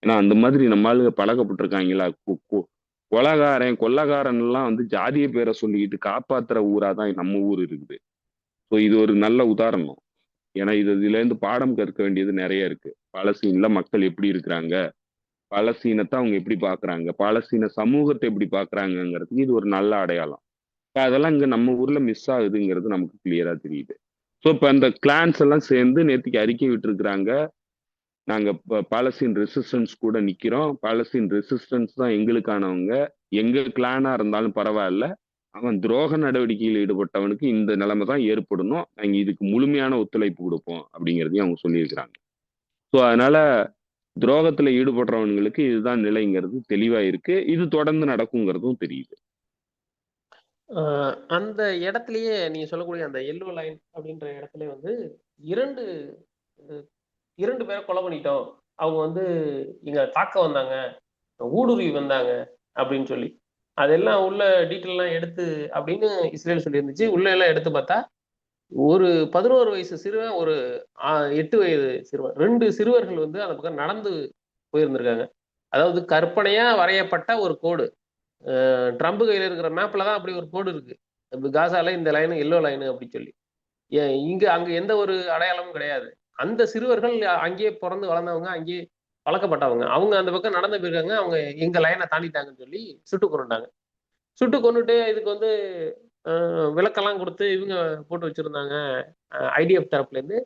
ஏன்னா அந்த மாதிரி நம்ம ஆளுங்க பழக்கப்பட்டிருக்காங்களா? கொலகாரன் எல்லாம் வந்து ஜாதிய பேரை சொல்லிக்கிட்டு காப்பாத்துற ஊரா தான் நம்ம ஊர் இருக்குது. ஸோ இது ஒரு நல்ல உதாரணம். ஏன்னா இதுல இருந்து பாடம் கற்க வேண்டியது நிறைய இருக்கு. பாலஸ்தீன்ல மக்கள் எப்படி இருக்கிறாங்க, பாலஸ்தீனத்தை அவங்க எப்படி பாக்குறாங்க, பாலஸ்தீன சமூகத்தை எப்படி பாக்குறாங்கிறதுக்கு இது ஒரு நல்ல அடையாளம். அதெல்லாம் இங்க நம்ம ஊர்ல மிஸ் ஆகுதுங்கிறது நமக்கு கிளியரா தெரியுது. ஸோ இப்ப அந்த கிளான்ஸ் எல்லாம் சேர்ந்து நேத்திக்கு அறிக்கை விட்டுருக்குறாங்க. நாங்க பாலஸ்தீன் ரெசிஸ்டன்ஸ் கூட நிக்கிறோம். பாலஸ்தீன் ரெசிஸ்டன்ஸ் தான் எங்களுக்கானவங்க. எங்க கிளானா இருந்தாலும் பரவாயில்ல. அவன் துரோக நடவடிக்கையில் ஈடுபட்டவனுக்கு இந்த நிலைமை தான் ஏற்படணும். நாங்க இதுக்கு முழுமையான ஒத்துழைப்பு கொடுப்போம் அப்படிங்கிறதையும் அவங்க சொல்லியிருக்கிறாங்க. ஸோ அதனால துரோகத்துல ஈடுபடுறவங்களுக்கு இதுதான் நிலைங்கிறது தெளிவா இருக்கு. இது தொடர்ந்து நடக்குங்கிறதும் தெரியுது. அந்த இடத்துலயே நீங்க சொல்லக்கூடிய அந்த எல்லோ லைன் அப்படின்ற இடத்துல வந்து இரண்டு இரண்டு பேரை கொலை பண்ணிட்டோம், அவங்க வந்து இங்க தாக்க வந்தாங்க, ஊடுருவி வந்தாங்க அப்படின்னு சொல்லி அதெல்லாம் உள்ள டீட்டெயிலாம் எடுத்து அப்படின்னு இஸ்ரேல் சொல்லியிருந்துச்சு. உள்ள எல்லாம் எடுத்து பார்த்தா ஒரு 11 வயசு சிறுவன், ஒரு 8 வயது சிறுவன், 2 சிறுவர்கள் வந்து அந்த பக்கம் நடந்து போயிருந்திருக்காங்க. அதாவது கற்பனையா வரையப்பட்ட ஒரு கோடு. ட்ரம்ப் கையில இருக்கிற மேப்ல தான் அப்படி ஒரு கோடு இருக்கு. காசால இந்த லைனு எல்லோ லைனு அப்படின்னு சொல்லி. இங்க அங்க எந்த ஒரு அடையாளமும் கிடையாது. அந்த சிறுவர்கள் அங்கேயே பிறந்து வளர்ந்தவங்க, அங்கேயே பழக்கப்பட்டவங்க. அவங்க அந்த பக்கம் நடந்து போயிருக்காங்க. அவங்க எங்க லைனை தாண்டிட்டாங்கன்னு சொல்லி சுட்டு கொண்டுட்டாங்க. சுட்டு கொண்டுட்டு இதுக்கு வந்து விளக்கெல்லாம் கொடுத்து இவங்க போட்டு வச்சிருந்தாங்க. ஐடிஎஃப் தரப்புல இருந்து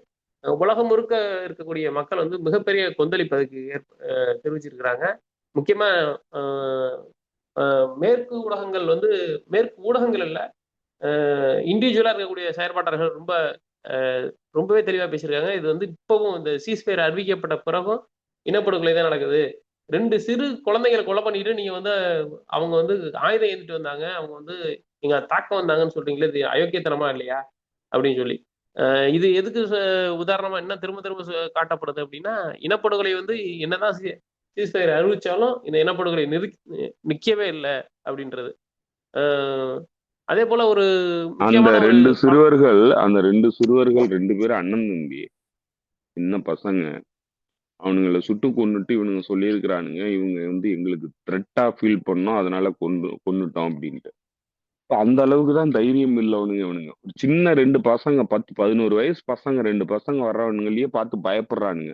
உலகம் முழுக்க இருக்கக்கூடிய மக்கள் வந்து மிகப்பெரிய கொந்தளிப்பு அதுக்கு தெரிவிச்சிருக்கிறாங்க. முக்கியமா மேற்கு ஊடகங்கள் வந்து, மேற்கு ஊடகங்கள் இல்ல, இண்டிவிஜுவலா இருக்கக்கூடிய செயற்பாட்டாளர்கள் ரொம்பவே தெளிவா பேசியிருக்காங்க. இது வந்து இப்பவும் இந்த சீஸ்பயர் அறிவிக்கப்பட்ட பிறகும் இனப்படுகொலை தான் நடக்குது. 2 சிறு குழந்தைகளை கொலை பண்ணிட்டு நீங்க வந்து அவங்க வந்து ஆயுதம் ஏந்திட்டு வந்தாங்க, அவங்க வந்து நீங்க தாக்க வந்தாங்கன்னு சொல்றீங்களே, இது அயோக்கியத்தனமா இல்லையா அப்படின்னு சொல்லி. இது எதுக்கு உதாரணமா என்ன திரும்ப திரும்ப காட்டப்படுது அப்படின்னா, இனப்படுகொலை வந்து என்னதான் சீஸ்பயர் அறிவிச்சாலும் இந்த இனப்படுகொலை நிக்கவே இல்லை அப்படின்றது. அதே போல ஒரு முக்கியமான அந்த ரெண்டு சிறுவர்கள் 2 பேரும் அண்ணன் தம்பி, சின்ன பசங்க. அவனுங்களை சுட்டு கொன்னுட்டு இவனுங்க சொல்லியிருக்கிறானுங்க, இவங்க வந்து எங்களுக்கு த்ரெட்டா ஃபீல் பண்ணோம், அதனால கொன்னுட்டோம் அப்படின்ட்டு. அந்த அளவுக்கு தான் தைரியம் இல்லவனுங்க இவனுங்க. ஒரு சின்ன 2 பசங்க, 10, 11 வயசு பசங்க, 2 பசங்க வர்றவனுங்களையே பார்த்து பயப்படுறானுங்க.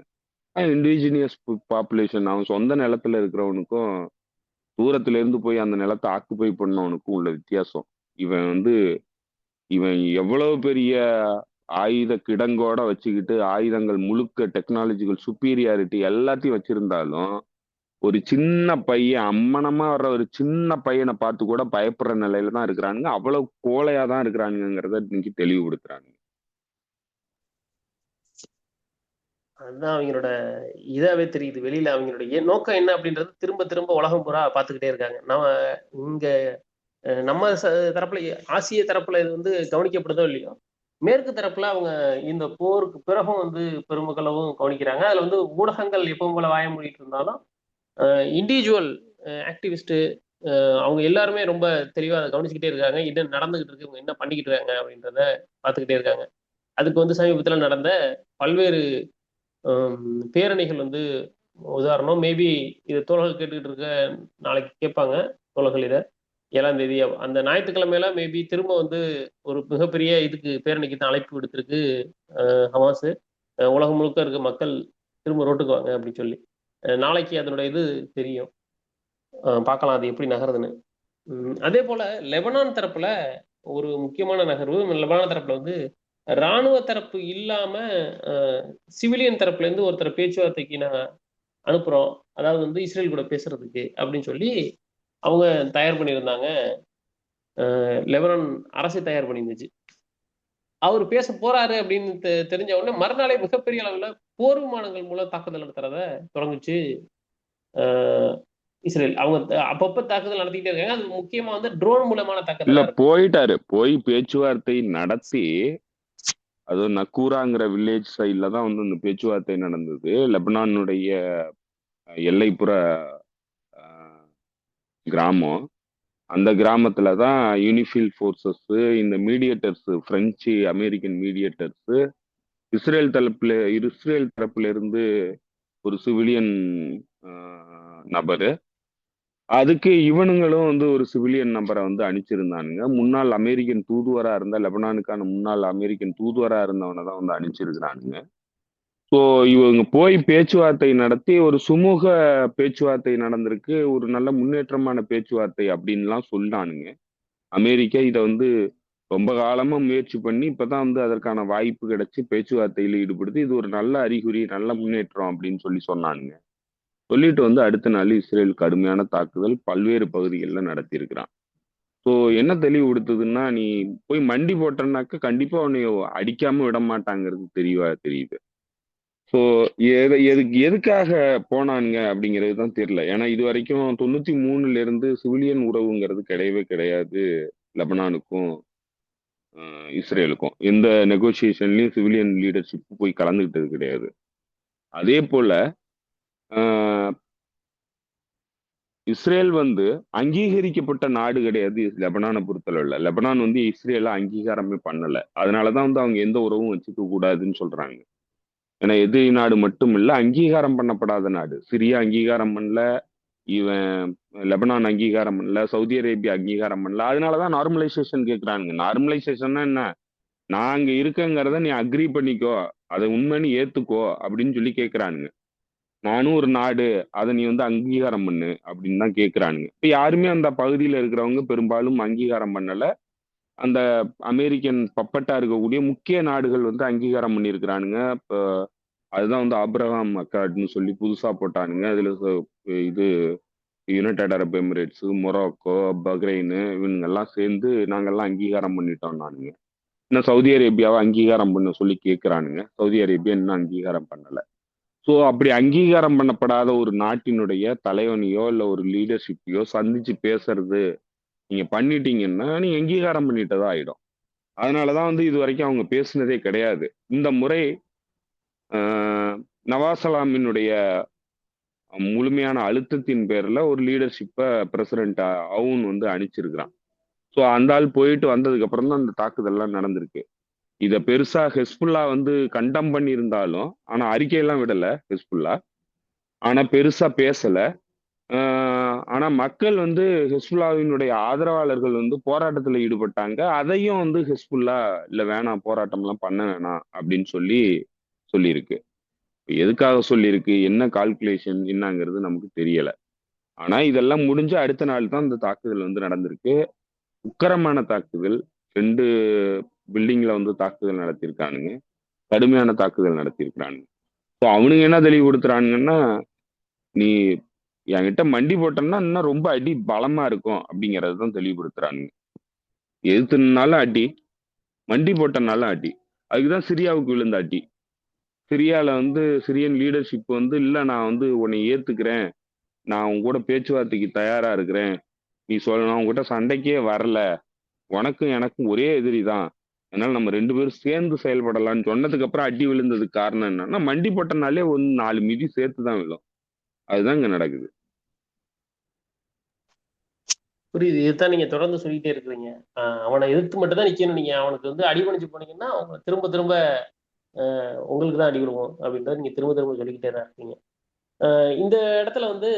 இண்டிஜினியஸ் பாப்புலேஷன், அவன் சொந்த நிலத்துல இருக்கிறவனுக்கும் தூரத்துல இருந்து போய் அந்த நிலத்தை ஆக்குபை பண்ணவனுக்கும் உள்ள வித்தியாசம். இவன் எவ்வளவு பெரிய ஆயுத கிடங்கோட வச்சுக்கிட்டு ஆயுதங்கள் முழுக்க டெக்னாலஜிக்கல் சுப்பீரியாரிட்டி எல்லாத்தையும் வச்சிருந்தாலும் ஒரு சின்ன பையன், அம்மனமா வர்ற ஒரு சின்ன பையனை பார்த்து கூட பயப்படுற நிலையில தான் இருக்கிறானுங்க. அவ்வளவு கோழையா தான் இருக்கிறானுங்கிறத இன்னைக்கு தெளிவுபடுத்துறானுங்க. அதுதான் அவங்களோட இதாவே தெரியுது. வெளியில அவங்களுடைய நோக்கம் என்ன அப்படின்றது திரும்ப திரும்ப உலகம் பூரா பார்த்துக்கிட்டே இருக்காங்க. நம்ம இங்க நம்ம தரப்புல, ஆசிய தரப்புல இது வந்து கவனிக்கப்படுதோ இல்லையோ, மேற்கு தரப்புல அவங்க இந்த போருக்கு பிறகும் வந்து பெருமளவும் கவனிக்கிறாங்க. அதுல வந்து ஊடகங்கள் எப்பவும் போல வாய மூடிட்டு இருந்தாலும் இண்டிவிஜுவல் ஆக்டிவிஸ்ட், அவங்க எல்லாருமே ரொம்ப தெளிவா அதை கவனிச்சுக்கிட்டே இருக்காங்க. என்ன நடந்துகிட்டு இருக்கு, இவங்க என்ன பண்ணிக்கிட்டு இருக்காங்க அப்படின்றத பார்த்துக்கிட்டே இருக்காங்க. அதுக்கு வந்து சமீபத்தில் நடந்த பல்வேறு பேரணிகள் வந்து உதாரணம். மேபி இது தோழர்கள் கேட்டுக்கிட்டு இருக்க, நாளைக்கு கேட்பாங்க தோழர்கள் இதை. 7ஆம் தேதி அந்த ஞாயிற்றுக்கிழமையில மேபி திரும்ப வந்து ஒரு மிகப்பெரிய இதுக்கு பேரணிக்கு தான் அழைப்பு விடுத்திருக்கு ஹமாஸ். உலகம் முழுக்க இருக்க மக்கள் திரும்ப ரோட்டுக்கு வாங்க அப்படின்னு சொல்லி. நாளைக்கு அதனுடைய இது தெரியும். பார்க்கலாம் அது எப்படி நகருதுன்னு. அதே போல லெபனான் தரப்புல ஒரு முக்கியமான நகர்வு. லெபனான் தரப்புல வந்து ராணுவ தரப்பு இல்லாம சிவிலியன் தரப்புல இருந்து ஒருத்தர் பேச்சுவார்த்தைக்கு நான் அனுப்புறோம், அதாவது வந்து இஸ்ரேல் கூட பேசுறதுக்கு அப்படின்னு சொல்லி அவங்க தயார் பண்ணியிருந்தாங்க. லெபனான் அரசு தயார் பண்ணியிருந்துச்சு. அவர் பேச போறாரு அப்படின்னு தெரிஞ்ச உடனே மறுநாளே மிகப்பெரிய அளவுல போர் விமானங்கள் மூலம் தாக்குதல் நடத்துறத தொடங்குச்சு இஸ்ரேல். அவங்க அப்பப்ப தாக்குதல் நடத்திக்கிட்டே இருக்காங்க. அது முக்கியமா வந்து ட்ரோன் மூலமான இல்ல தாக்குதலா இருக்கு. போயிட்டாரு, போய் பேச்சுவார்த்தை நடத்தி, அது நக்கூராங்கிற வில்லேஜ் சைட்ல தான் வந்து இந்த பேச்சுவார்த்தை நடந்தது. லெபனானுடைய எல்லைப்புற கிராமம். அந்த கிராமத்துல தான் யூனிஃபில் ஃபோர்ஸஸ், இந்த mediators, French American mediators, Israel தரப்புல இருந்து ஒரு சிவிலியன் நபரு, அதுக்கு இவனுங்களும் வந்து ஒரு சிவிலியன் நபரை வந்து அனுப்பிச்சிருந்தானுங்க. முன்னாள் அமெரிக்கன் தூதுவரா இருந்த, லெபனானுக்கான முன்னாள் அமெரிக்கன் தூதுவரா இருந்தவனை தான் வந்து அனுப்பிச்சிருக்கிறானுங்க. ஸோ இவங்க போய் பேச்சுவார்த்தை நடத்தி ஒரு சுமூக பேச்சுவார்த்தை நடந்திருக்கு, ஒரு நல்ல முன்னேற்றமான பேச்சுவார்த்தை அப்படின்லாம் சொன்னானுங்க. அமெரிக்கா இதை வந்து ரொம்ப காலமா முயற்சி பண்ணி இப்பதான் வந்து அதற்கான வாய்ப்பு கிடைச்சு பேச்சுவார்த்தையில் ஈடுபடுது. இது ஒரு நல்ல அறிகுறி, நல்ல முன்னேற்றம் அப்படின்னு சொல்லி சொன்னானுங்க. சொல்லிட்டு வந்து அடுத்த நாள் இஸ்ரேல் கடுமையான தாக்குதல் பல்வேறு பகுதிகளில் நடத்தியிருக்கிறான். ஸோ என்ன தெளிவுபடுத்துதுன்னா, நீ போய் மண்டி போட்டனாக்க கண்டிப்பா உன்னை அடிக்காம விட மாட்டாங்கிறது தெரியுது. ஸோ எதுக்காக போனானுங்க அப்படிங்கிறது தான் தெரியல. ஏன்னா இது வரைக்கும் 93ல இருந்து சிவிலியன் உறவுங்கிறது கிடையவே கிடையாது லெபனானுக்கும் இஸ்ரேலுக்கும். எந்த நெகோசியேஷன்லயும் சிவிலியன் லீடர்ஷிப் போய் கலந்துகிட்டது கிடையாது. அதே போல இஸ்ரேல் வந்து அங்கீகரிக்கப்பட்ட நாடு கிடையாது லெபனானை பொறுத்தளவுல. லெபனான் வந்து இஸ்ரேலை அங்கீகாரமே பண்ணல. அதனாலதான் வந்து அவங்க எந்த உறவும் வச்சுக்க கூடாதுன்னு சொல்றாங்க. ஏன்னா எதிரி நாடு மட்டும் இல்ல, அங்கீகாரம் பண்ணப்படாத நாடு. சிரியா அங்கீகாரம் பண்ணல, இவன் லெபனான் அங்கீகாரம் பண்ணல, சவுதி அரேபியா அங்கீகாரம் பண்ணல. அதனாலதான் நார்மலைசேஷன் கேட்கறாங்க. நார்மலைசேஷன்னா என்ன? நான் அங்க இருக்கேங்கிறத நீ அக்ரி பண்ணிக்கோ, அதை உண்மைன்னு ஏத்துக்கோ அப்படின்னு சொல்லி கேட்கறானுங்க. நானும் ஒரு நாடு, அதை நீ வந்து அங்கீகாரம் பண்ணு அப்படின்னு தான் கேட்கறானுங்க. இப்ப யாருமே அந்த பகுதியில இருக்கிறவங்க பெரும்பாலும் அங்கீகாரம் பண்ணல. அந்த அமெரிக்கன் பப்பட்டா இருக்கக்கூடிய முக்கிய நாடுகள் வந்து அங்கீகாரம் பண்ணியிருக்கிறானுங்க. இப்போ அதுதான் வந்து ஆப்ரஹாம் அக்கார்ட்னு சொல்லி புதுசா போட்டானுங்க. அதுல இது United Arab Emirates, Morocco, Bahrain இவனுங்கெல்லாம் சேர்ந்து நாங்கெல்லாம் அங்கீகாரம் பண்ணிட்டோம் நானுங்க. இன்னும் சவுதி அரேபியாவை அங்கீகாரம் பண்ண சொல்லி கேட்கிறானுங்க. சவுதி அரேபியா இன்னும் அங்கீகாரம் பண்ணல. ஸோ அப்படி அங்கீகாரம் பண்ணப்படாத ஒரு நாட்டினுடைய தலைவனையோ இல்ல ஒரு லீடர்ஷிப்பையோ சந்திச்சு பேசுறது நீங்க பண்ணிட்டீங்கன்னா நீங்க அங்கீகாரம் பண்ணிட்டதா ஆயிடும். அதனாலதான் வந்து இது வரைக்கும் அவங்க பேசுனதே கிடையாது. இந்த முறை நவாசலாமினுடைய முழுமையான அழுத்தத்தின் பேர்ல ஒரு லீடர்ஷிப்பை பிரசிடென்ட் அவுன் வந்து அனுப்பிச்சிருக்கிறான். ஸோ அந்த ஆள் போயிட்டு வந்ததுக்கு அப்புறம் தான் அந்த தாக்குதல்லாம் நடந்திருக்கு. இத பெருசா ஹெஸ்புல்லா வந்து கண்டம் பண்ணியிருந்தாலும், ஆனா அறிக்கையெல்லாம் விடல ஹெஸ்புல்லா. ஆனா பெருசா பேசல. ஆனா மக்கள் வந்து ஹெஸ்புல்லாவினுடைய ஆதரவாளர்கள் வந்து போராட்டத்துல ஈடுபட்டாங்க. அதையும் வந்து ஹெஸ்புல்லா இல்ல வேணாம், போராட்டம்லாம் பண்ண வேணாம் அப்படின்னு சொல்லியிருக்கு. எதுக்காக சொல்லியிருக்கு, என்ன கால்குலேஷன் என்னங்கிறது நமக்கு தெரியல. ஆனா இதெல்லாம் முடிஞ்சு அடுத்த நாள் தான் இந்த தாக்குதல் வந்து நடந்திருக்கு. உக்கரமான தாக்குதல். 2 பில்டிங்ல வந்து தாக்குதல் நடத்தியிருக்கானுங்க. கடுமையான தாக்குதல் நடத்தியிருக்கிறானுங்க. ஸோ அவனுங்க என்ன தெளிவுபடுத்துறானுங்கன்னா, நீ என்கிட்ட மண்டி போட்டேன்னா இன்னும் ரொம்ப அடி பலமா இருக்கும் அப்படிங்கறது தான் தெளிவுபடுத்துறானுங்க. எதிர்த்துனாலும் அடி, மண்டி போட்டனாலும் அடி. அதுக்குதான் சிரியாவுக்கு விழுந்த அடி. சிரியால வந்து சிரியன் லீடர்ஷிப் வந்து இல்ல, நான் வந்து உன்னை ஏத்துக்கிறேன், நான் உன் கூட பேச்சுவார்த்தைக்கு தயாரா இருக்கிறேன், நீ சொல்ல நான் உங்ககிட்ட சண்டைக்கே வரல, உனக்கும் எனக்கும் ஒரே எதிரி தான், அதனால நம்ம 2 பேரும் சேர்ந்து செயல்படலாம்னு சொன்னதுக்கு அப்புறம் அடி விழுந்ததுக்கு காரணம் என்னன்னா, மண்டி போட்டனாலே 4 மிதி சேர்த்து தான் விழும். அதுதான் இங்க நடக்குது. புரியுது. இதுதான் நீங்க தொடர்ந்து சொல்லிட்டே இருக்கிறீங்க. அவனை எதிர்த்து மட்டும் தான் நிக்கணும். நீங்க அவனுக்கு வந்து அடிபணிஞ்சு போனீங்கன்னா அவங்க திரும்ப திரும்ப உங்களுக்கு தான் அடி விழுவும் அப்படின்றத நீங்க திரும்ப திரும்ப சொல்லிக்கிட்டே தான் இருக்கீங்க. இந்த இடத்துல வந்து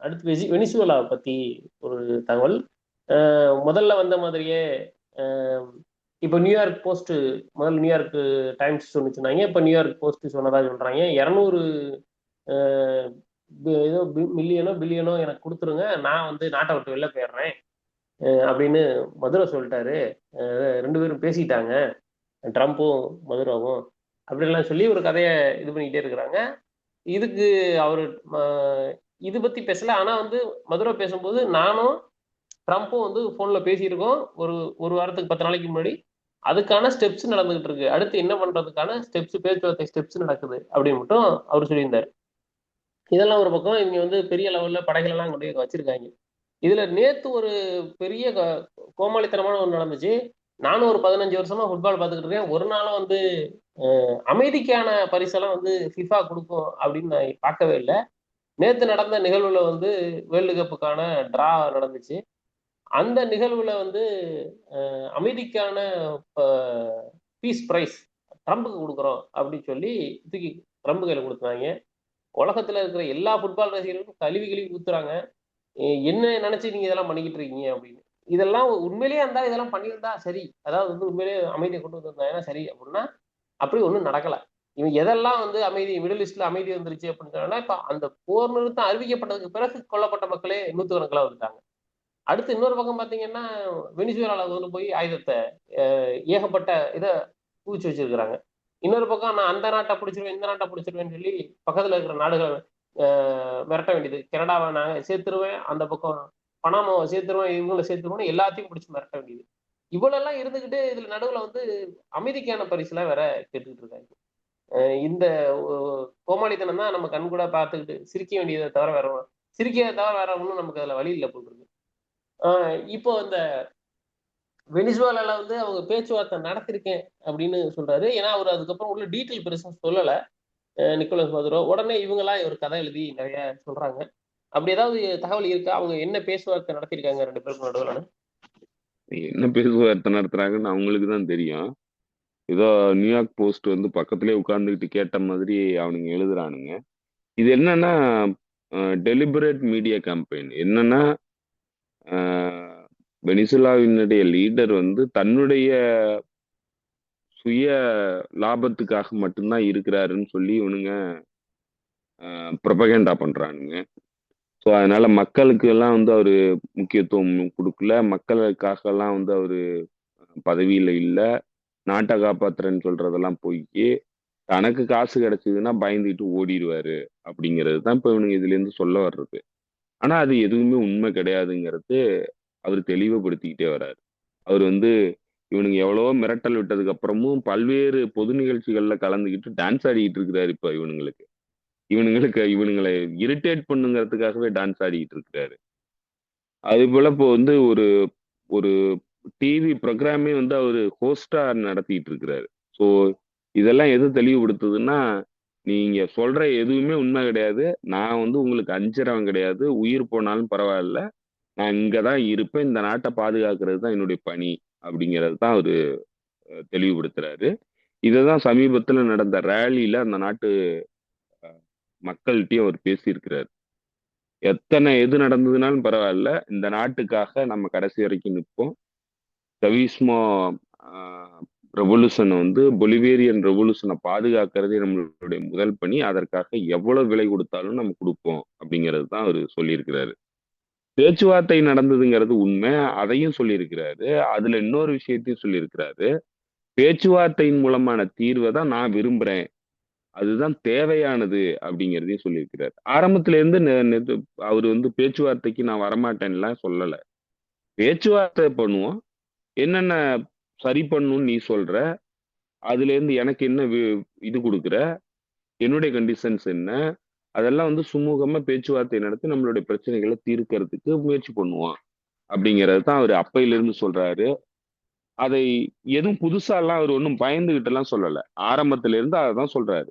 அடுத்து வெனிசுவேலா பத்தி ஒரு தகவல். முதல்ல வந்த மாதிரியே அஹ், இப்போ நியூயார்க் போஸ்ட், முதல்ல நியூயார்க் டைம்ஸ் சொன்னிச்சுனாங்க, இப்போ நியூயார்க் போஸ்ட் சொன்னதா சொல்றாங்க. 200 ஏதோ மில்லியனோ பில்லியனோ எனக்கு கொடுத்துருங்க, நான் வந்து நாட்டை விட்டு வெளில போயிடுறேன் அப்படின்னு மதுரை சொல்லிட்டாரு. ரெண்டு பேரும் பேசிட்டாங்க, ட்ரம்ப்பும் மதுராவும், அப்படின்லாம் சொல்லி ஒரு கதையை இது பண்ணிக்கிட்டே இருக்கிறாங்க. இதுக்கு அவரு இது பத்தி பேசல. ஆனா வந்து மதுரை பேசும்போது நானும் ட்ரம்ப்பும் வந்து போன்ல பேசியிருக்கோம் ஒரு ஒரு வாரத்துக்கு 10 நாளைக்கு முன்னாடி. அதுக்கான ஸ்டெப்ஸ் நடந்துகிட்டு இருக்கு, அடுத்து என்ன பண்றதுக்கான ஸ்டெப்ஸ், பேச்சுவார்த்தை ஸ்டெப்ஸ் நடக்குது அப்படின்னு மட்டும் அவர் சொல்லியிருந்தார். இதெல்லாம் ஒரு பக்கம். இவங்க வந்து பெரிய லெவல்ல படைகள் எல்லாம் கொண்டு போய் வச்சிருக்காங்க. இதுல நேத்து ஒரு பெரிய கோமாளித்தனமான ஒன்று நடந்துச்சு. நானும் ஒரு 15 வருஷமா ஃபுட்பால் பார்த்துக்கிட்டு இருக்கேன். ஒரு நாளும் வந்து அமைதிக்கான பரிசெல்லாம் வந்து ஃபிஃபா கொடுக்கும் அப்படின்னு நான் பார்க்கவே இல்லை. நேத்து நடந்த நிகழ்வுல வந்து வேர்ல்டு கப்புக்கான டிரா நடந்துச்சு. அந்த நிகழ்வுல வந்து அமைதிக்கான பீஸ் பிரைஸ் ட்ரம்புக்கு கொடுக்குறோம் அப்படின்னு சொல்லி தூக்கி ட்ரம்ப் கையில கொடுத்தாங்க. உலகத்துல இருக்கிற எல்லா ஃபுட்பால் ரசிகர்களுக்கும் கழுவி கழுவி ஊத்துறாங்க. என்ன நினைச்சு நீங்க இதெல்லாம் பண்ணிக்கிட்டு இருக்கீங்க அப்படின்னு. இதெல்லாம் உண்மையிலேயே இருந்தா இதெல்லாம் பண்ணியிருந்தா சரி, அதாவது வந்து உண்மையிலேயே அமைதியை கொண்டு வந்திருந்தாங்கன்னா சரி அப்படின்னா, அப்படி ஒன்றும் நடக்கல. இவன் எதெல்லாம் வந்து அமைதி, மிடில் ஈஸ்ட்ல அமைதி வந்துருச்சு அப்படின்னு சொன்னா, இப்ப அந்த போர் நிறுத்தம் அறிவிக்கப்பட்டதுக்கு பிறகு கொல்லப்பட்ட மக்களே நூத்துக்கணக்கில் வந்துட்டாங்க. அடுத்து இன்னொரு பக்கம் பாத்தீங்கன்னா, வெனிசுவேலால கொண்டு போய் ஆயுதத்தை ஏகப்பட்ட இதை குவிச்சு வச்சிருக்கிறாங்க. இன்னொரு பக்கம் நான் அந்த நாட்டை பிடிச்சிருவேன் இந்த நாட்டை பிடிச்சிருவேன்னு சொல்லி பக்கத்துல இருக்கிற நாடுகள் மிரட்ட வேண்டியது. கனடாவை நான் சேர்த்துருவேன், அந்த பக்கம் பனாமாவை சேர்த்துருவேன், இவங்களை சேர்த்துருவேன், எல்லாத்தையும் பிடிச்சி மிரட்ட வேண்டியது. இவ்வளவு எல்லாம் இருந்துகிட்டு இதுல நடுவுல வந்து அமைதிக்கான பரிசுலாம் வேற கேட்டுக்கிட்டு இருக்காங்க. இந்த கோமாளித்தனம் தான் நம்ம கண் கூட பார்த்துக்கிட்டு சிரிக்க வேண்டியதை தவிர வேற சிரிக்கிறத தவிர வேற ஒன்றும் நமக்கு அதுல வழி இல்லை போட்டுருக்கு. இப்போ இந்த வெனிசுவேலால வந்து அவங்க பேச்சுவார்த்தை நடத்திருக்கேன் அப்படின்னு சொல்றாரு. ஏன்னா அவர் அதுக்கப்புறம் உள்ள டீட்டெயில் பெருசா சொல்லல நிக்கோலஸ் மதுரோ. உடனே இவங்களா ஒரு கதை எழுதி நிறைய சொல்றாங்க. அப்படி ஏதாவது தகவல் இருக்கா, அவங்க என்ன பேச்சுவார்த்தை நடத்திருக்காங்க ரெண்டு பேருக்கும் நடுவில்? என்ன பேச்சுவார்த்தை நடத்துறாங்கன்னு அவங்களுக்கு தான் தெரியும். ஏதோ நியூயார்க் போஸ்ட் வந்து பக்கத்திலே உட்கார்ந்துகிட்டு கேட்ட மாதிரி அவனுங்க எழுதுறானுங்க. இது என்னன்னா டெலிபரேட் மீடியா கேம்பெயின். என்னன்னா வெனிசுலாவினுடைய லீடர் வந்து தன்னுடைய சுய லாபத்துக்காக மட்டும்தான் இருக்கிறாருன்னு சொல்லி இவனுங்க ப்ரொபகேண்டா பண்றானுங்க. ஸோ அதனால மக்களுக்கு எல்லாம் வந்து அவரு முக்கியத்துவம் கொடுக்கல, மக்களுக்காக எல்லாம் வந்து அவரு பதவியில இல்லை, நாட்டை காப்பாத்துறேன்னு சொல்றதெல்லாம் போய் தனக்கு காசு கிடைச்சதுன்னா பயந்துட்டு ஓடிடுவாரு அப்படிங்கிறது தான் இப்ப இவனுங்க இதுல இருந்து சொல்ல வர்றது. ஆனா அது எதுவுமே உண்மை கிடையாதுங்கிறது அவர் தெளிவுபடுத்திக்கிட்டே வர்றாரு. அவர் வந்து இவனுங்க எவ்வளவோ மிரட்டல் விட்டதுக்கு அப்புறமும் பல்வேறு பொது நிகழ்ச்சிகள்ல கலந்துக்கிட்டு டான்ஸ் ஆடிக்கிட்டு இருக்கிறாரு. இப்ப இவனுங்களை இரிட்டேட் பண்ணுங்கிறதுக்காகவே டான்ஸ் ஆடிக்கிட்டு இருக்கிறாரு. அது போல இப்போ வந்து ஒரு ஒரு டிவி ப்ரோக்ராமே வந்து அவரு ஹோஸ்டா நடத்திட்டு இருக்கிறாரு. ஸோ இதெல்லாம் எது தெளிவுபடுத்துதுன்னா, நீங்க சொல்ற எதுவுமே உண்மை கிடையாது. நான் வந்து உங்களுக்கு அஞ்சுறவன் கிடையாது. உயிர் போனாலும் பரவாயில்ல. நான் இங்க தான் இருப்பேன். இந்த நாட்டை பாதுகாக்கிறது தான் என்னுடைய பணி அப்படிங்கிறது தான் அவரு தெளிவுபடுத்துறாரு. இததான் சமீபத்துல நடந்த ரேலியில அந்த நாட்டு மக்கள்கிட்டயும் அவர் பேசியிருக்கிறாரு. எத்தனை எது நடந்ததுனாலும் பரவாயில்ல. இந்த நாட்டுக்காக நம்ம கடைசி வரைக்கும் நிற்போம். சவிஸ்மோ ரெவல்யூஷன் வந்து பொலிவேரியன் ரெவல்யூஷனை பாதுகாக்கிறதே நம்மளுடைய முதல் பணி. அதற்காக எவ்வளவு விலை கொடுத்தாலும் நம்ம கொடுப்போம் அப்படிங்கிறது தான் அவர் சொல்லியிருக்கிறாரு. பேச்சுவார்த்தை நடந்ததுங்கிறது உண்மை, அதையும் சொல்லியிருக்கிறாரு. அதுல இன்னொரு விஷயத்தையும் சொல்லியிருக்கிறாரு. பேச்சுவார்த்தையின் மூலமான தீர்வை தான் நான் விரும்புறேன், அதுதான் தேவையானது அப்படிங்கிறதையும் சொல்லியிருக்கிறார். ஆரம்பத்துல இருந்து அவர் வந்து பேச்சுவார்த்தைக்கு நான் வரமாட்டேன்லாம் சொல்லல. பேச்சுவார்த்தை பண்ணுவோம், என்னென்ன சரி பண்ணணும்னு நீ சொல்ற, அதுல இருந்து எனக்கு என்ன இது கொடுக்குற, என்னுடைய கண்டிஷன்ஸ் என்ன, அதெல்லாம் வந்து சுமூகமா பேச்சுவார்த்தை நடத்தி நம்மளுடைய பிரச்சனைகளை தீர்க்கறதுக்கு முயற்சி பண்ணுவோம் அப்படிங்கிறது தான் அவர் அப்பையில இருந்து சொல்றாரு. அதை எதுவும் புதுசா எல்லாம் அவர் ஒன்றும் பயந்துகிட்டு எல்லாம் சொல்லல. ஆரம்பத்துல இருந்து அதான் சொல்றாரு.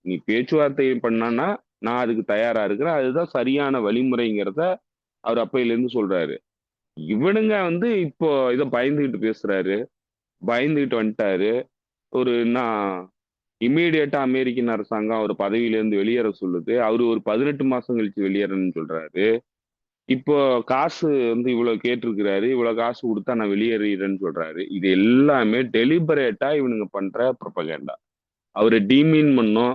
நீ பேச்சுவார்த்தை பண்ணான்னா நான் அதுக்கு தயாரா இருக்கிறேன், அதுதான் சரியான வழிமுறைங்கிறத அவர் அப்பையில இருந்து சொல்றாரு. இவனுங்க வந்து இப்போ இதை பயந்துகிட்டு பேசுறாரு, பயந்துகிட்டு வந்துட்டாரு. ஒரு நான் இம்மீடியட்டா அமெரிக்கன் அரசாங்கம் அவர் பதவியில இருந்து வெளியேற சொல்லுது. அவரு ஒரு 18 மாசம் கழிச்சு வெளியேறணும்னு சொல்றாரு. இப்போ காசு வந்து இவ்வளவு கேட்டிருக்கிறாரு, இவ்வளவு காசு கொடுத்தா நான் வெளியேறேன்னு சொல்றாரு. இது எல்லாமே டெலிபரேட்டா இவனுங்க பண்ற ப்ரொபகேண்டா. அவரை டீமீன் பண்ணும்,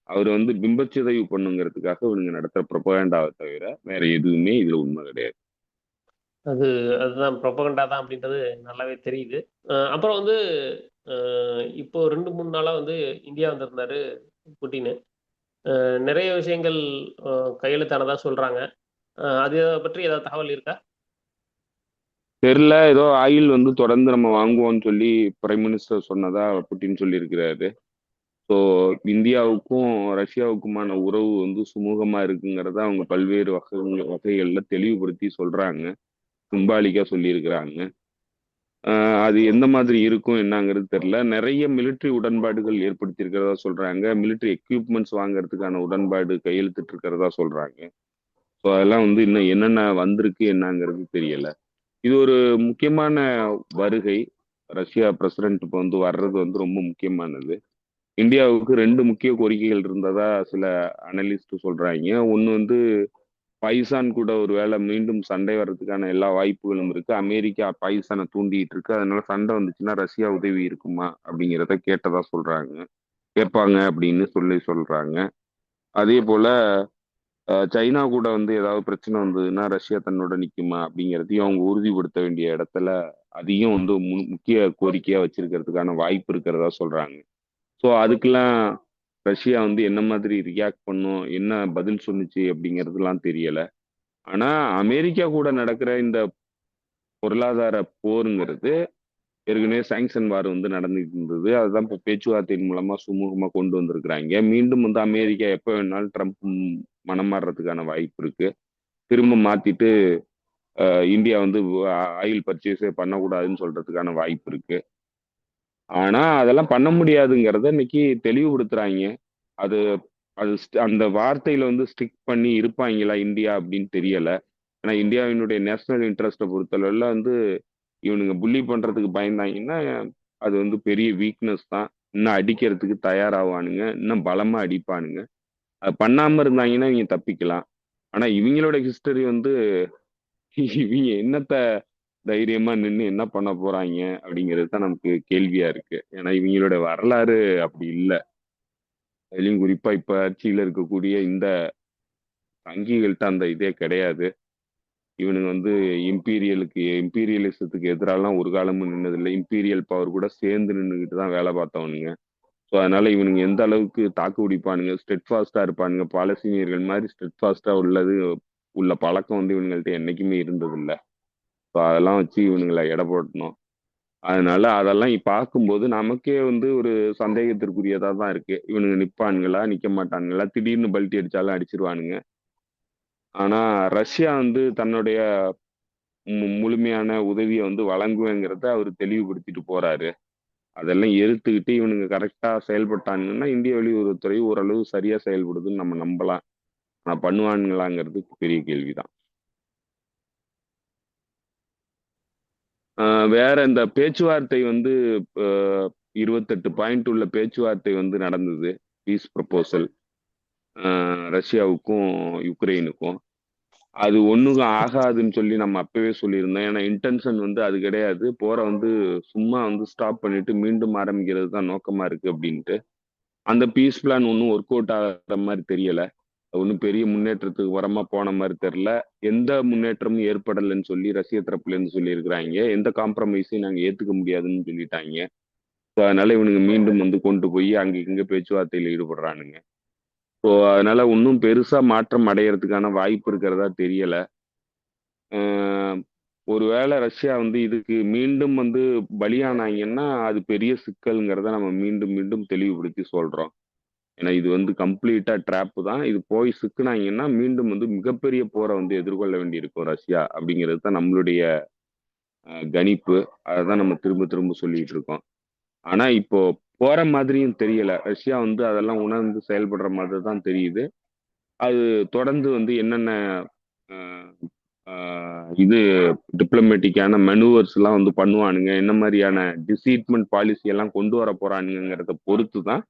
அவர் வந்து பிம்பச்சிதைவு பண்ணுங்கிறதுக்காக இவனுங்க நடத்துற ப்ரொபகேண்டாவை தவிர வேற எதுவுமே இதுல உண்மை கிடையாது. அது அதுதான் ப்ரொபகண்டா தான் அப்படின்றது நல்லாவே தெரியுது. அப்புறம் வந்து இப்போ 2-3 நாளா வந்து இந்தியா வந்திருந்தாரு புட்டின். நிறைய விஷயங்கள் கையெழுத்தானதா சொல்றாங்க. அது பற்றி ஏதாவது தகவல் இருக்கா? தெரியல, ஏதோ ஆயில் வந்து தொடர்ந்து நம்ம வாங்குவோம்னு சொல்லி பிரைம் மினிஸ்டர் சொன்னதா புட்டின் சொல்லி இருக்கிறாரு. ஸோ இந்தியாவுக்கும் ரஷ்யாவுக்குமான உறவு வந்து சுமூகமா இருக்குங்கிறத அவங்க பல்வேறு வகைகள்ல தெளிவுபடுத்தி சொல்றாங்க, சிம்பாலிக்கா சொல்லியிருக்கிறாங்க. அது எந்த மாதிரி இருக்கும் என்னங்கிறது தெரியல. நிறைய மிலிட்டரி உடன்பாடுகள் ஏற்படுத்தி இருக்கிறதா சொல்றாங்க, மிலிட்டரி எக்யூப்மெண்ட்ஸ் வாங்குறதுக்கான உடன்பாடு கையெழுத்திட்டு இருக்கிறதா சொல்றாங்க. ஸோ அதெல்லாம் வந்து இன்னும் என்னென்ன வந்திருக்கு என்னங்கிறது தெரியல. இது ஒரு முக்கியமான வருகை. ரஷ்யா பிரசிடென்ட் இப்போ வந்து வர்றது வந்து ரொம்ப முக்கியமானது. இந்தியாவுக்கு ரெண்டு முக்கிய கோரிக்கைகள் இருந்ததா சில அனலிஸ்ட் சொல்றாங்க. ஒன்று வந்து பாகிஸ்தான் கூட ஒரு வேளை மீண்டும் சண்டை வர்றதுக்கான எல்லா வாய்ப்புகளும் இருக்கு, அமெரிக்கா பாகிஸ்தானை தூண்டிட்டு இருக்கு, அதனால சண்டை வந்துச்சுன்னா ரஷ்யா உதவி இருக்குமா அப்படிங்கிறத கேட்டதா சொல்றாங்க, கேட்பாங்க அப்படின்னு சொல்றாங்க. அதே போல சைனா கூட வந்து ஏதாவது பிரச்சனை வந்ததுன்னா ரஷ்யா தன்னோட நிக்குமா அப்படிங்கிறதையும் அவங்க உறுதிப்படுத்த வேண்டிய இடத்துல அதையும் வந்து முக்கிய கோரிக்கையா வச்சிருக்கிறதுக்கான வாய்ப்பு இருக்கிறதா சொல்றாங்க. ஸோ அதுக்கெல்லாம் ரஷ்யா வந்து என்ன மாதிரி ரியாக்ட் பண்ணும், என்ன பதில் சொன்னுச்சு அப்படிங்கிறதுலாம் தெரியல. ஆனா அமெரிக்கா கூட நடக்கிற இந்த பொருளாதார போருங்கிறது ஏற்கனவே சாங்ஷன் வார் வந்து நடந்துட்டு இருந்தது. அதுதான் இப்போ பேச்சுவார்த்தையின் மூலமா சுமூகமா கொண்டு வந்திருக்கிறாங்க. மீண்டும் வந்து அமெரிக்கா எப்போ வேணாலும் ட்ரம்ப் மனம் மாறுறதுக்கான வாய்ப்பு இருக்கு. திரும்ப மாத்திட்டு இந்தியா வந்து ஆயில் பர்ச்சேஸே பண்ணக்கூடாதுன்னு சொல்றதுக்கான வாய்ப்பு இருக்கு. ஆனா அதெல்லாம் பண்ண முடியாதுங்கிறத இன்னைக்கு தெளிவுபடுத்துறாங்க. அது அது அந்த வார்த்தையில வந்து ஸ்டிக் பண்ணி இருப்பாங்களா இந்தியா அப்படின்னு தெரியல. ஏன்னா இந்தியாவினுடைய நேஷனல் இன்ட்ரெஸ்ட்டை பொறுத்தளவுல வந்து இவனுங்க புள்ளி பண்றதுக்கு பயந்தாங்கன்னா அது வந்து பெரிய வீக்னஸ் தான். இன்னும் அடிக்கிறதுக்கு தயாராவானுங்க, இன்னும் பலமா அடிப்பானுங்க. அது பண்ணாம இருந்தாங்கன்னா இவங்க தப்பிக்கலாம். ஆனா இவங்களோட ஹிஸ்டரி வந்து இவங்க என்னத்த தைரியமா நின்று என்ன பண்ண போறாங்க அப்படிங்கிறது தான் நமக்கு கேள்வியா இருக்கு. ஏன்னா இவங்களோட வரலாறு அப்படி இல்லை. அதுலயும் குறிப்பா இப்ப ஆட்சியில இருக்கக்கூடிய இந்த சங்கிகள்ட்ட அந்த இதே கிடையாது. இவனுங்க வந்து இம்பீரியலிசத்துக்கு எதிராலாம் ஒரு காலமும் நின்னதில்லை. இம்பீரியல் பவர் கூட சேர்ந்து நின்றுகிட்டு தான் வேலை பார்த்தவனுங்க. ஸோ அதனால இவனுங்க எந்த அளவுக்கு தாக்கு பிடிப்பானுங்க, ஸ்டெட்ஃபாஸ்டா இருப்பானுங்க, பாலஸ்தீனியர்கள் மாதிரி ஸ்டெட்ஃபாஸ்டா உள்ள பழக்கம் வந்து இவனுங்கள்ட்ட என்னைக்குமே இருந்ததில்லை. ஸோ அதெல்லாம் வச்சு இவனுங்களை எடை போடணும். அதனால அதெல்லாம் பார்க்கும்போது நமக்கே வந்து ஒரு சந்தேகத்திற்குரியதா தான் இருக்கு. இவனுங்க நிப்பானுங்களா, நிக்க மாட்டானுங்களா, திடீர்னு பல்ட்டி அடிச்சாலும் அடிச்சிருவானுங்க. ஆனா ரஷ்யா வந்து தன்னுடைய முழுமையான உதவியை வந்து வழங்குவேங்கிறத அவர் தெளிவுபடுத்திட்டு போறாரு. அதெல்லாம் எதிர்த்துக்கிட்டு இவனுங்க கரெக்டா செயல்பட்டானுங்கன்னா இந்திய வெளியுறவுத்துறை ஓரளவு சரியா செயல்படுதுன்னு நம்ம நம்பலாம். ஆனா பண்ணுவானுங்களாங்கிறது பெரிய கேள்விதான். வேற இந்த பேச்சுவார்த்தை வந்து 28 பாயிண்ட் உள்ள பேச்சுவார்த்தை வந்து நடந்தது. பீஸ் ப்ரப்போசல் ரஷ்யாவுக்கும் யுக்ரைனுக்கும். அது ஒண்ணுக்கும் ஆகாதுன்னு சொல்லி நம்ம அப்பவே சொல்லியிருந்தோம். ஏன்னா இன்டென்ஷன் வந்து அது கிடையாது. போரை வந்து சும்மா வந்து ஸ்டாப் பண்ணிட்டு மீண்டும் ஆரம்பிக்கிறது தான் நோக்கமா இருக்கு அப்படின்ட்டு. அந்த பீஸ் பிளான் ஒன்றும் ஒர்க் அவுட் ஆகிற மாதிரி தெரியல. ஒன்றும் பெரிய முன்னேற்றத்துக்கு வரமா போன மாதிரி தெரியல. எந்த முன்னேற்றமும் ஏற்படலைன்னு சொல்லி ரஷ்ய தரப்புல இருந்து சொல்லியிருக்கிறாங்க. எந்த காம்ப்ரமைஸையும் நாங்க ஏத்துக்க முடியாதுன்னு சொல்லிட்டாங்க. ஸோ அதனால இவனுங்க மீண்டும் வந்து கொண்டு போய் அங்க இங்க பேச்சுவார்த்தையில் ஈடுபடுறானுங்க. ஸோ அதனால இன்னும் பெருசா மாற்றம் அடையறதுக்கான வாய்ப்பு இருக்கிறதா தெரியல. ஆஹ் ஒருவேளை ரஷ்யா வந்து இதுக்கு மீண்டும் வந்து பலியானாங்கன்னா அது பெரிய சிக்கல்ங்கிறத நம்ம மீண்டும் மீண்டும் தெளிவுபடுத்தி சொல்றோம். ஏன்னா இது வந்து கம்ப்ளீட்டா ட்ராப் தான். இது போய் சிக்குனாங்கன்னா மீண்டும் வந்து மிகப்பெரிய போரை வந்து எதிர்கொள்ள வேண்டியிருக்கும் ரஷ்யா அப்படிங்கிறது தான் நம்மளுடைய கணிப்பு. அதை தான் நம்ம திரும்ப திரும்ப சொல்லிட்டு இருக்கோம். ஆனா இப்போ போற மாதிரியும் தெரியல. ரஷ்யா வந்து அதெல்லாம் உணர்ந்து செயல்படுற மாதிரி தான் தெரியுது. அது தொடர்ந்து வந்து என்னென்ன இது டிப்ளமேட்டிக்கான மெனுவர்ஸ் எல்லாம் வந்து பண்ணுவானுங்க, என்ன மாதிரியான டிசீட்மெண்ட் பாலிசி எல்லாம் கொண்டு வர போறானுங்கிறத பொறுத்து தான்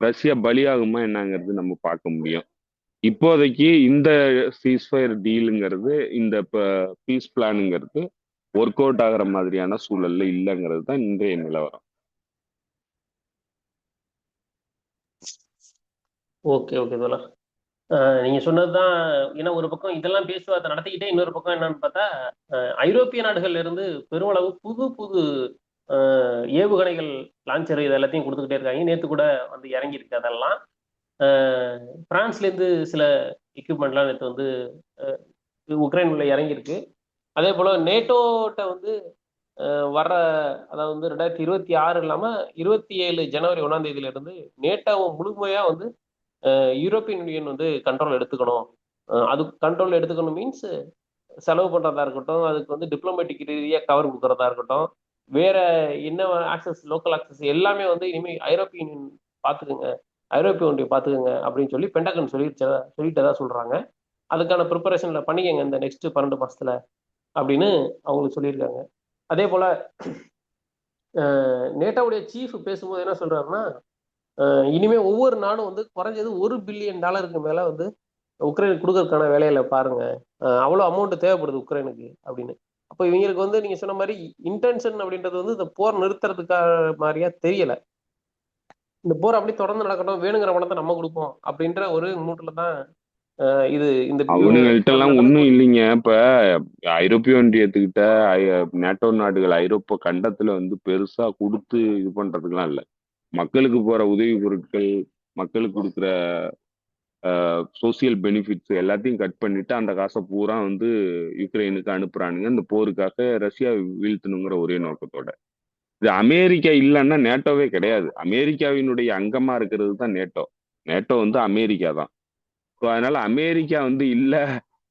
ரஷ்யா பலியாகுமா என்னங்கிறது நம்ம பார்க்க முடியும். இப்போதைக்கு இந்த சீஸ்ஃபயர் டீலுங்கிறது, இந்த பீஸ் பிளானுங்கிறது ஒர்க் அவுட் ஆகிற மாதிரியான சூழல்ல இல்லைங்கிறது தான் இன்றைய நிலவரம். ஓகே ஓகே தோழர். நீங்க சொன்னதுதான். ஏன்னா ஒரு பக்கம் இதெல்லாம் பேச்சுவார்த்தை நடத்திக்கிட்டே, இன்னொரு பக்கம் என்னன்னு பார்த்தா ஐரோப்பிய நாடுகள்ல இருந்து பெருமளவு புது புது ஏவுகணைகள், லான்ச்சர் இது எல்லாத்தையும் கொடுத்துக்கிட்டே இருக்காங்க. நேத்து கூட வந்து இறங்கி இருக்கு அதெல்லாம். பிரான்ஸ்ல இருந்து சில எக்யூப்மெண்ட்லாம் நேற்று வந்து உக்ரைன் உள்ள இறங்கியிருக்கு. அதே போல நேட்டோட்ட வந்து வர்ற, அதாவது வந்து 2026 இல்லாம 27 ஜனவரி 1ஆம் தேதியில இருந்து நேட்டோவை முழுமையா வந்து யூரோப்பியன் யூனியன் வந்து கண்ட்ரோல் எடுத்துக்கணும். அது கண்ட்ரோல் எடுத்துக்கணும் மீன்ஸ் செலவு பண்றதா இருக்கட்டும், அதுக்கு வந்து டிப்ளமேட்டிக் ரீதியாக கவர் கொடுக்கறதா இருக்கட்டும், வேற என்ன ஆக்சஸ், லோக்கல் ஆக்சஸ் எல்லாமே வந்து இனிமே ஐரோப்பிய யூனியன் பாத்துக்கோங்க, ஐரோப்பிய ஒன்றியம் பாத்துக்கோங்க அப்படின்னு சொல்லி பென்டகன் சொல்லிட்டதா சொல்றாங்க. அதுக்கான ப்ரிப்பரேஷன்ல பண்ணிக்கங்க இந்த நெக்ஸ்ட் 12 மாசத்துல அப்படின்னு அவங்களுக்கு சொல்லியிருக்காங்க. அதே போல நேட்டோவுடைய சீஃப் பேசும்போது என்ன சொல்றாருன்னா, இனிமே ஒவ்வொரு நாடும் வந்து குறைஞ்சது $1 பில்லியன் மேல வந்து உக்ரைனுக்கு கொடுக்கறதுக்கான வேலையில பாருங்க, அவ்வளவு அமௌண்ட் தேவைப்படுது உக்ரைனுக்கு அப்படின்னு. அப்போ இவங்களுக்கு வந்து நீங்க சொன்ன மாதிரி இன்டென்ஷன் அப்படின்றது வந்து இந்த போர் நிறுத்துறதுக்காக மாதிரியா தெரியல. இந்த போர் அப்படி தொடர்ந்து நடக்கட்டும், வேணுங்கிற பணத்தை நம்ம கொடுப்போம் அப்படின்ற ஒரு மூட்டுல தான் இது இந்த இவங்க அவனுங்கள்ட்ட எல்லாம் நடக்கும். ஒன்றும் இல்லைங்க. இப்ப ஐரோப்பிய ஒன்றியத்துக்கிட்ட நேட்டோ நாடுகள் ஐரோப்பா கண்டத்துல வந்து பெருசா கொடுத்து இது பண்றதுக்கெல்லாம் இல்லை. மக்களுக்கு போற உதவி பொருட்கள், மக்களுக்கு கொடுக்குற சோசியல் பெனிஃபிட்ஸ் எல்லாத்தையும் கட் பண்ணிட்டு அந்த காசை பூரா வந்து யுக்ரைனுக்கு அனுப்புறானுங்க, இந்த போருக்காக ரஷ்யா வீழ்த்தணுங்கிற ஒரே நோக்கத்தோட. இது அமெரிக்கா இல்லைன்னா நேட்டோவே கிடையாது. அமெரிக்காவினுடைய அங்கமா இருக்கிறது தான் நேட்டோ. நேட்டோ வந்து அமெரிக்கா தான். ஸோ அதனால அமெரிக்கா வந்து இல்ல,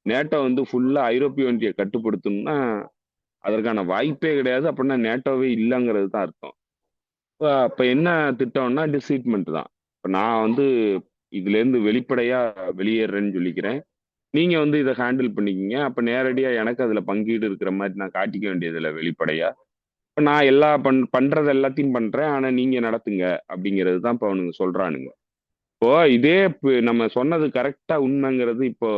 நேட்டோ வந்து ஃபுல்லா ஐரோப்பிய ஒன்றிய கட்டுப்படுத்தணும்னா அதற்கான வாய்ப்பே கிடையாது. அப்படின்னா நேட்டோவே இல்லைங்கிறது தான் அர்த்தம். அப்ப என்ன திட்டம்னா டிசீட்மெண்ட் தான். இப்ப நான் வந்து இதுல இருந்து வெளிப்படையா வெளியேறேன்னு சொல்லிக்கிறேன், நீங்க வந்து இதை ஹேண்டில் பண்ணிக்கிங்க. அப்ப நேரடியா எனக்கு அதுல பங்கீடு இருக்கிற மாதிரி நான் காட்டிக்க வேண்டியதுல வெளிப்படையா, இப்ப நான் எல்லா பண்றது எல்லாத்தையும் பண்றேன், ஆனா நீங்க நடத்துங்க அப்படிங்கிறது தான் இப்ப அவனுங்க சொல்றானுங்க. இப்போ இதே நம்ம சொன்னது கரெக்டா உண்மைங்கிறது இப்போ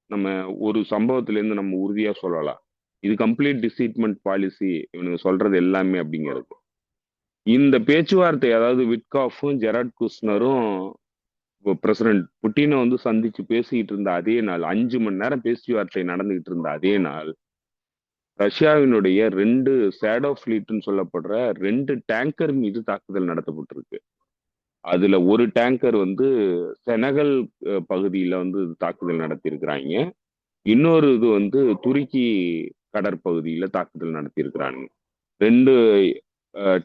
நம்ம ஒரு சம்பவத்துல இருந்து நம்ம உறுதியா சொல்லலாம். இது கம்ப்ளீட் டிசீட்மெண்ட் பாலிசி இவனுங்க சொல்றது எல்லாமே அப்படிங்கிறது. இந்த பேச்சுவார்த்தை, அதாவது விட்காஃபும் ஜெராட் குஸ்னரும் பிரசிடென்ட் புட்டினை வந்து சந்திச்சு பேசிக்கிட்டு இருந்த அதே நாள், 5 மணி நேரம் பேச்சுவார்த்தை நடந்துகிட்டு இருந்த அதே நாள், ரஷ்யாவினுடைய 2 ஷேடோ ஃபிளீட்னு சொல்லப்படுற 2 டேங்கர் மீது தாக்குதல் நடத்தப்பட்டிருக்கு. அதுல ஒரு டேங்கர் வந்து செனகல் பகுதியில வந்து தாக்குதல் நடத்தியிருக்கிறாங்க. இன்னொரு இது வந்து துருக்கி கடற்பகுதியில தாக்குதல் நடத்தியிருக்கிறாங்க. 2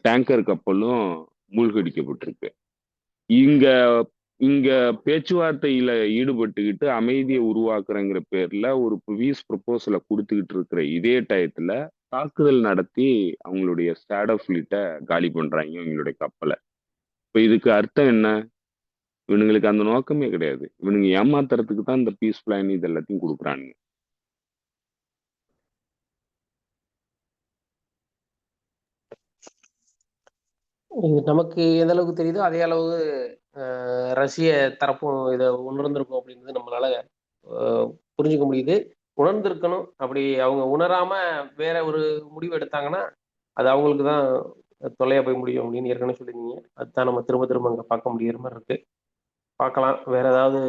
டேங்கர் கப்பலும் மூழ்கடிக்கப்பட்டிருக்கு. இங்க இங்க பேச்சுவார்த்தையில ஈடுபட்டுக்கிட்டு அமைதியை உருவாக்குறங்கிற பேர்ல ஒரு பீஸ் ப்ரொபோசலை கொடுத்துக்கிட்டு இருக்கிற இதே டயத்துல தாக்குதல் நடத்தி அவங்களுடைய ஸ்டாட் ஆஃப் ஃபிளீட்டை காலி பண்றாங்க, அவங்களுடைய கப்பலை. இப்ப இதுக்கு அர்த்தம் என்ன? இவனுங்களுக்கு அந்த நோக்கமே கிடையாது. இவனுங்க ஏமாத்துறதுக்கு தான் இந்த பீஸ் பிளான் இது எல்லாத்தையும் கொடுக்குறானுங்க. இது நமக்கு எந்த அளவுக்கு தெரியுதோ அதே அளவு ரஷ்ய தரப்பும் இதை உணர்ந்திருக்கும் அப்படின்றது நம்மளால புரிஞ்சுக்க முடியுது. உணர்ந்திருக்கணும். அப்படி அவங்க உணராம வேற ஒரு முடிவு எடுத்தாங்கன்னா அது அவங்களுக்கு தான் தொல்லையா போய் முடியும் அப்படின்னு ஏற்கனவே சொல்லியிருந்தீங்க. அதுதான் நம்ம திரும்ப திரும்ப அங்கே பார்க்க முடியிற மாதிரி இருக்கு. பார்க்கலாம் வேற ஏதாவது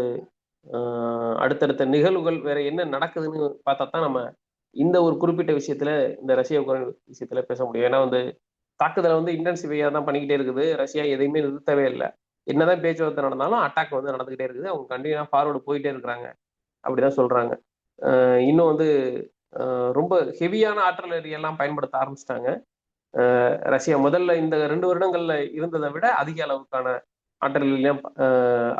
அடுத்தடுத்த நிகழ்வுகள் வேற என்ன நடக்குதுன்னு பார்த்தா தான் நம்ம இந்த ஒரு குறிப்பிட்ட விஷயத்துல, இந்த ரஷ்ய உக்ரைன் விஷயத்துல பேச முடியும். ஏன்னா வந்து தாக்குதலை வந்து இன்டென்சிஃபையா தான் பண்ணிக்கிட்டே இருக்குது. ரஷ்யா எதையுமே நிறுத்தவே இல்லை. என்னதான் பேச்சுவார்த்தை நடந்தாலும் அட்டாக் வந்து நடந்துகிட்டே இருக்குது. அவங்க கண்டினியூ ஃபார்வர்டு போயிட்டே இருக்கிறாங்க அப்படிதான் சொல்றாங்க. இன்னும் வந்து ரொம்ப ஹெவியான ஆர்டிலரி எல்லாம் பயன்படுத்த ஆரம்பிச்சிட்டாங்க. ரஷ்யா முதல்ல இந்த 2 வருடங்கள்ல இருந்ததை விட அதிக அளவுக்கான ஆர்டிலரிலாம்,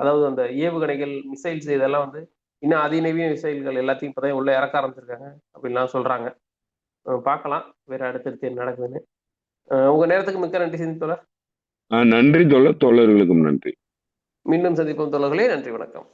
அதாவது அந்த ஏவுகணைகள், மிசைல்ஸ் இதெல்லாம் வந்து இன்னும் அதிநவீன மிசைல்கள் எல்லாத்தையும் இப்போதான் உள்ள இறக்க ஆரம்பிச்சிருக்காங்க அப்படின்லாம் சொல்றாங்க. பார்க்கலாம் வேற அடுத்தடுத்து என்ன நடக்குதுன்னு. உங்க நேரத்துக்கு மிக்க நன்றி சிந்தித்தோழர். நன்றி தோழர்களுக்கும் நன்றி. மீண்டும் சந்திப்போம் தோழர்களே. நன்றி, வணக்கம்.